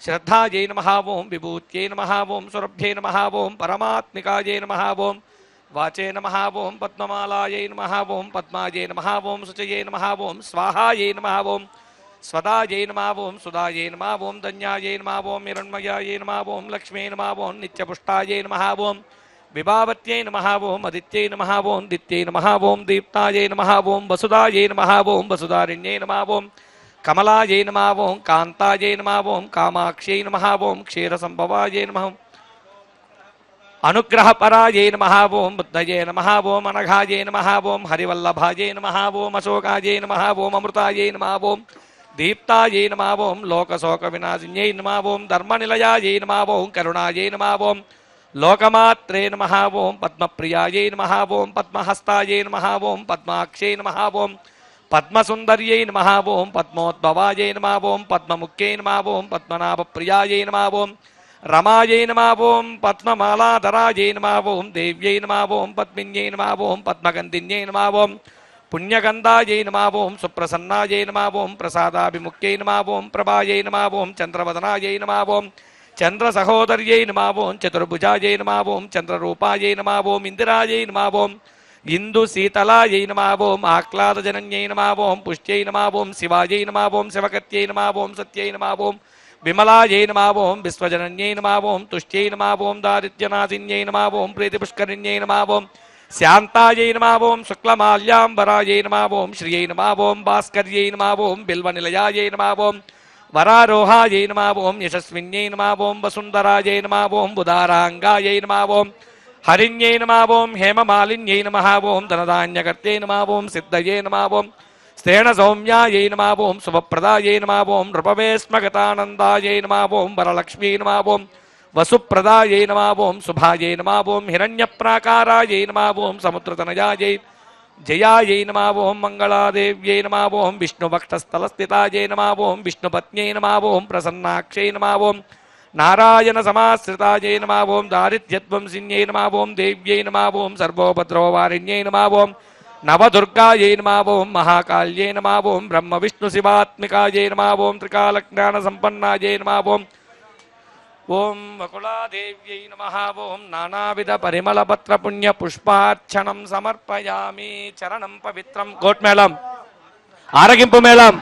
శ్రద్ధాయై నమః ఓం విభూత్యై నమః ఓం సురభ్యై నమః ఓం పరమాత్మికాయై నమః ఓం వాచే నమః ఓం పద్మమాలాయై నమః ఓం పద్మాయై నమః ఓం శుచయై నమః ఓం స్వాహాయై నమః ఓం స్వదాయై నమః ఓం సుదాయై నమః ఓం ధన్యాయై నమః ఓం హిరణ్మయాయై నమః ఓం లక్ష్మీ నమః ఓం నిత్యపుష్టాయై నమః ఓం విభావత్యై నమః ఓం అదిత్యై నమః ఓం దిత్యై నమః ఓం దీప్తాయై నమః ఓం వసుదాయై నమః ఓం వసుదారిణ్యై నమః ఓం కమలాయై నమః ఓం కాంతాయై నమః ఓం కామాక్ష్యై నమః ఓం క్షీరసంభవాయై నమః అనుగ్రహపరాయై నమః ఓం బుద్ధయే నమః ఓం అనఘాయై నమః ఓం హరివల్లభాయై నమః ఓం అశోకాయై నమః ఓం అమృతాయై నమః ఓం దీప్తాయై నమః ఓం లోకశోక వినాశిన్యై నమః ఓం ధర్మనిలయాయై నమః ఓం కరుణాయై నమః ఓం లోకమాత్రే నమః ఓం పద్మప్రియాయై నమః ఓం పద్మహస్తాయై నమః ఓం పద్మాక్షై నమః ఓం పద్మసుందర్యై నమః ఓం పద్మోద్భవాయై నమః ఓం పద్మముఖ్యై నమః ఓం పద్మనాభప్రియాయై నమః ఓం రమాయై నమః ఓం పద్మమాలాధరాయై నమః ఓం దేవ్యై నమః ఓం పద్మిన్యై నమః ఓం పద్మగంధిన్యై నమః ఓం పుణ్యగంధాయై నమః ఓం సుప్రసన్నాయై నమః ఓం ప్రసాదాభిముఖ్యై నమః ఓం ప్రభాయై నమః ఓం చంద్రవదనాయై నమః ఓం చంద్ర సహోదర్యై నమః ఓం చతుర్భుజాయై నమః ఓం చంద్రరూపాయై నమః ఓం ఇందిరాయై నమః ఓం ఇందు శీతలాయై నమః ఓం ఆహ్లాదజనన్యై నమః ఓం పుష్ట్యై నమః ఓం శివాయై నమః ఓం శివకత్యై నమః ఓం సత్యై నమః ఓం విమలాయై నమః ఓం విశ్వజనన్యై నమః ఓం తుష్ట్యై నమః ఓం దారిద్ర్యనాశిన్యై నమః ఓం ప్రీతిపుష్కరిణ్యై నమః ఓం శాంతాయై నమః ఓం శుక్లమాల్యాంబరాయై నమః ఓం శ్రియై నమః ఓం భాస్కర్యై నమః ఓం బిల్వనిలయాయై నమః ఓం వరారోహాయై నమః ఓం యశస్విన్యై నమః ఓం వసుంధరాయై నమః ఓం ఉదారాంగాయై నమః ఓం హరిణ్యై నమః ఓం హేమమాలిన్యై నమః ఓం ధనధాన్యకర్త్యై నమః ఓం సిద్ధయే నమః ఓం స్థేణ సౌమ్యాయై నమః ఓం శుభప్రదాయై నమః ఓం నృపవేస్మగతానందాయై నమః ఓం వరలక్ష్మీ నమః ఓం వసుప్రదాయై నమః ఓం శుభాయై నమః ఓం హిరణ్యప్రాకారాయై నమః ఓం సముద్రతనయాయై జయాయై నమః ఓం మంగళాదేవ్యై నమః ఓం విష్ణువక్షస్థలస్థితాయై నమః ఓం విష్ణుపత్న్యై నమః ఓం ప్రసన్నాక్షై నమః ఓం నారాయణ సమాశ్రితాయై నమః ఓం దారిద్ర్యధ్వంసిన్యై నమః ఓం దేవ్యై నమః ఓం సర్వోపద్రవవారిణ్యై నమః ఓం నవదుర్గాయై నమః ఓం మహాకాళ్యై నమః ఓం బ్రహ్మ విష్ణు శివాత్మికాయై నమః ఓం త్రికాలజ్ఞాన సంపన్నాయై నమః ఓం ఓం వకుళాదేవ్యై నమః ఓం నానావిధ పరిమళపత్ర పుణ్య పుష్పార్చనం సమర్పయామి చరణం పవిత్రం కోట్మేళం ఆరగింపు మేళం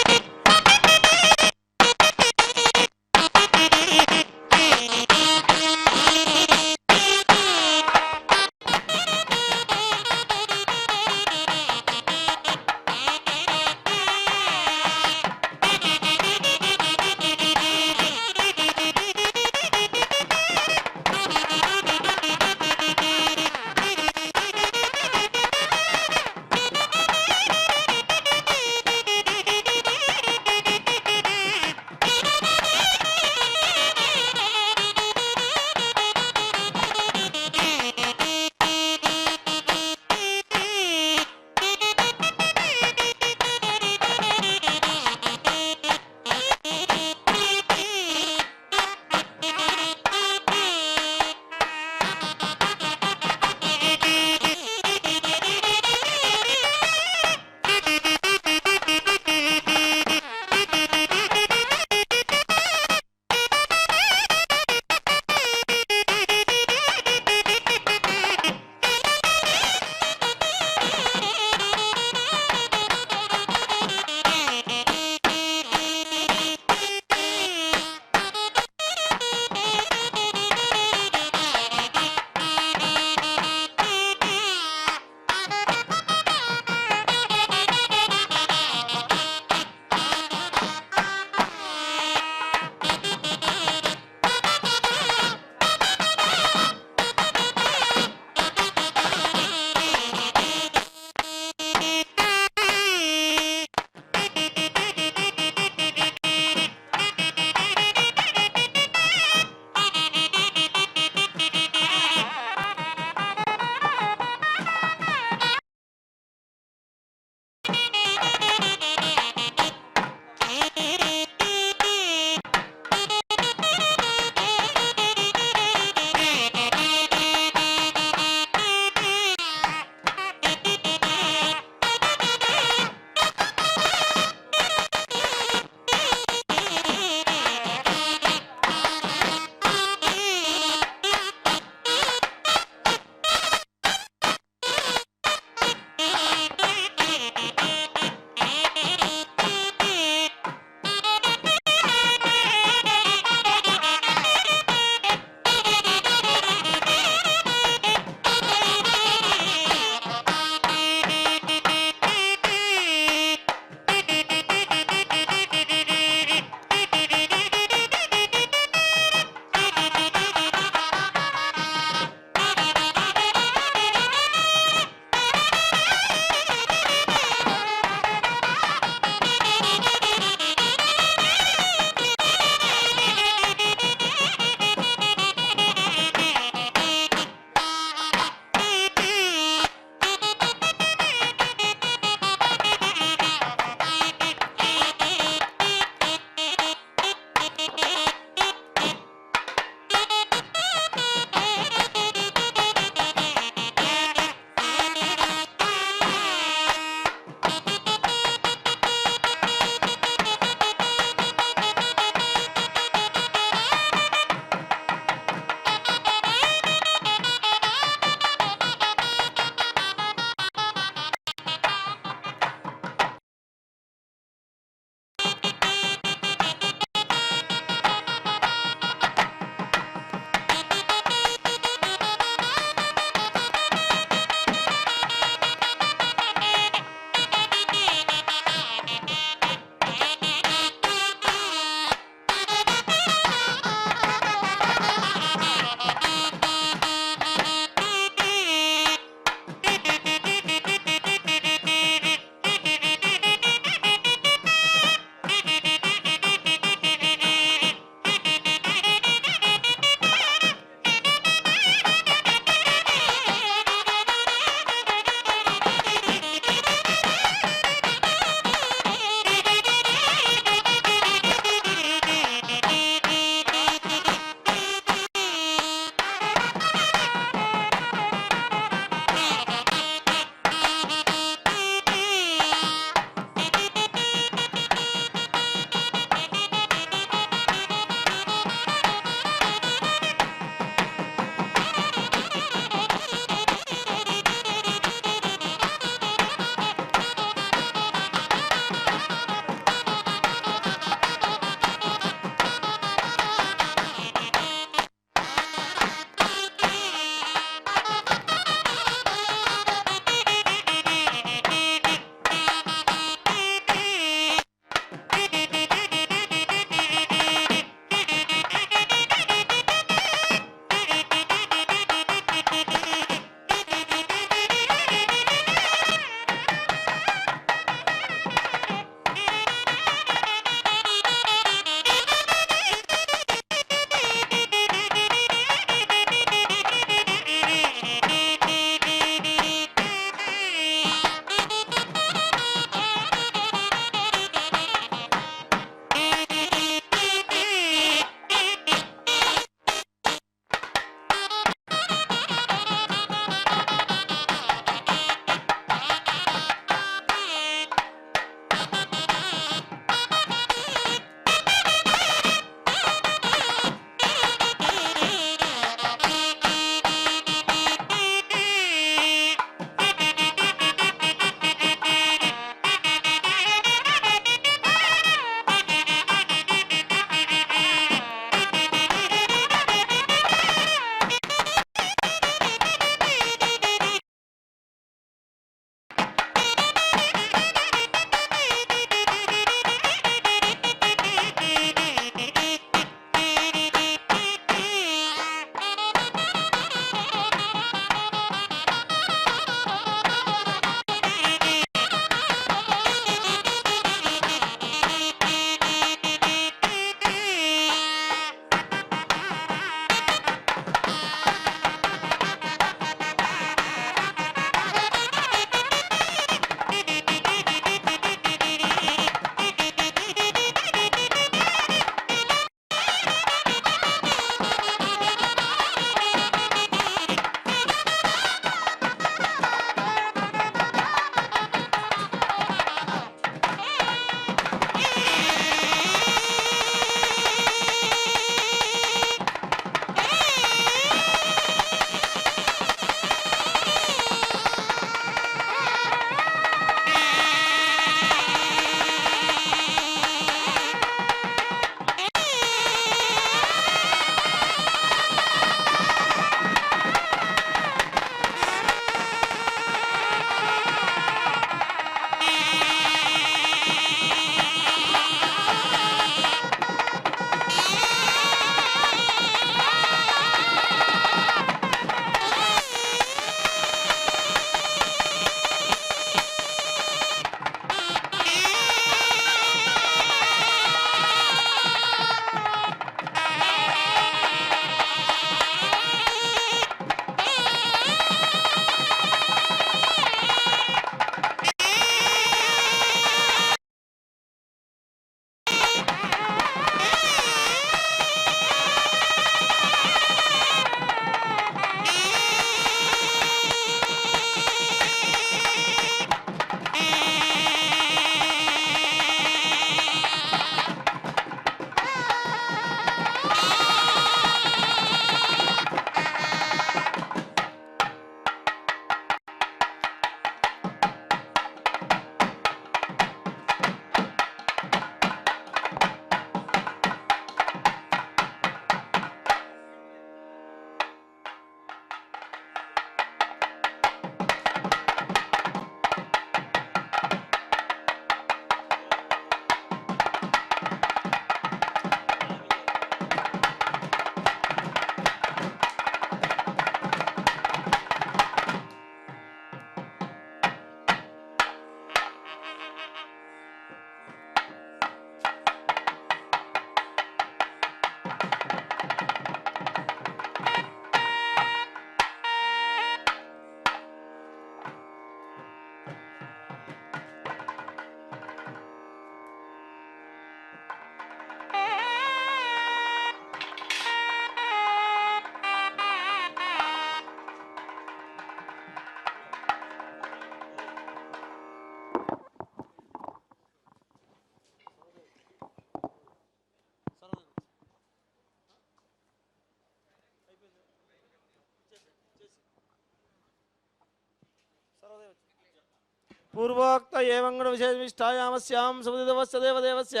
పూర్వోక్త ఏవం గుణ విశేషమిష్టాయామస్యాం సుమదిదవస్య దేవదేవస్య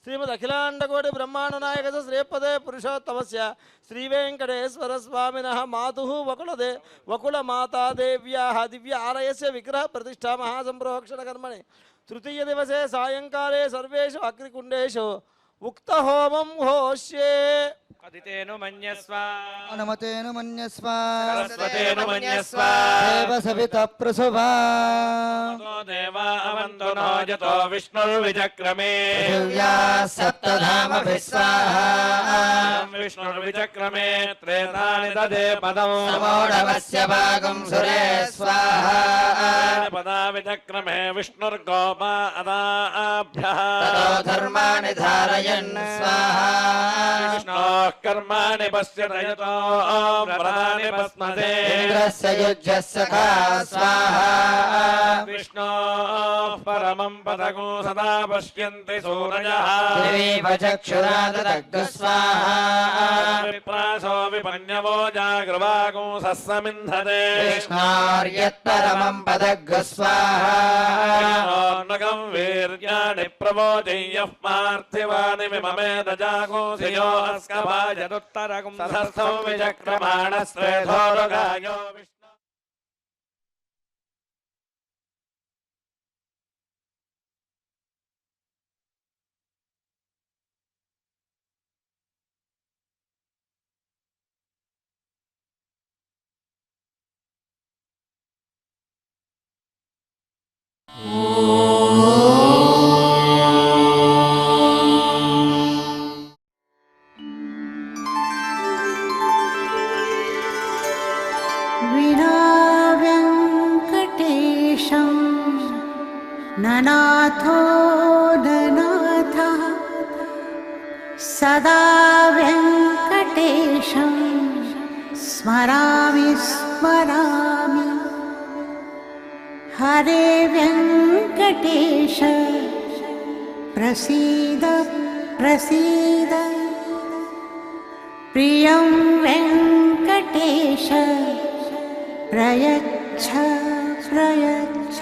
శ్రీమదఖిలాండకోటి బ్రహ్మాండ నాయకస్య శ్రీపదే పురుషోత్తమస్య శ్రీ వెంకటేశ్వర స్వామినః మాతుః వకుల మాతా దేవ్యాః దివ్య ఆలయస్య విగ్రహ ప్రతిష్ఠా మహాసంప్రోక్షణ కర్మణి తృతీయ దివసే సాయంకాలే సర్వేషు అగ్నికుండేషు ఉక్త హోమం హోష్యే అదితేను మన్యస్వ అనుమతేను మన్యస్వ సరస్వతేను మన్యస్వ దేవ సవిత ప్రసుభా దేవా అవంతు నో యతో విష్ణుర్విచక్రమే దివ్యా సప్తధామభిः స్వాహా విష్ణుర్విచక్రమే త్రేతాని దదే పదం సమోఢవస్య భాగం సురే స్వాహా పదా విచక్రమే విష్ణుర్గోపా అదాభ్యః తతో ధర్మాణి ధారయన్ స్వాహా విష్ణోః కర్మాణి పశ్యత యతో వ్రతాని పస్మతే ఇంద్రస్య యుజ్యస్య కా స్వాహా విష్ణోః పరమం పదగో సదా పశ్యంతి సూరయః దివీవ చక్షురాదగ్ధ స్వాహా విప్రాసో విపన్యవో జాగృవాగో సస్సమింధతే విష్ణోర్యత్పరమం పదగ్ధ స్వాహా నగం వీర్యాణి ప్రవోచయ్యః పార్థివాని విమమేదజాగోసియో అస్కభాజదుత్తరగం సహస్రం విచక్రమాణశ్రేధోరుగాయో విష్ణు विना व्यङ्कटेशं ननाथो ननाथः सदा व्यङ्कटेशं स्मरामि स्मरामि हरे व्यङ्कटेश प्रसीद प्रसीद प्रियं वेङ्कटेश प्रयच्छ प्रयच्छ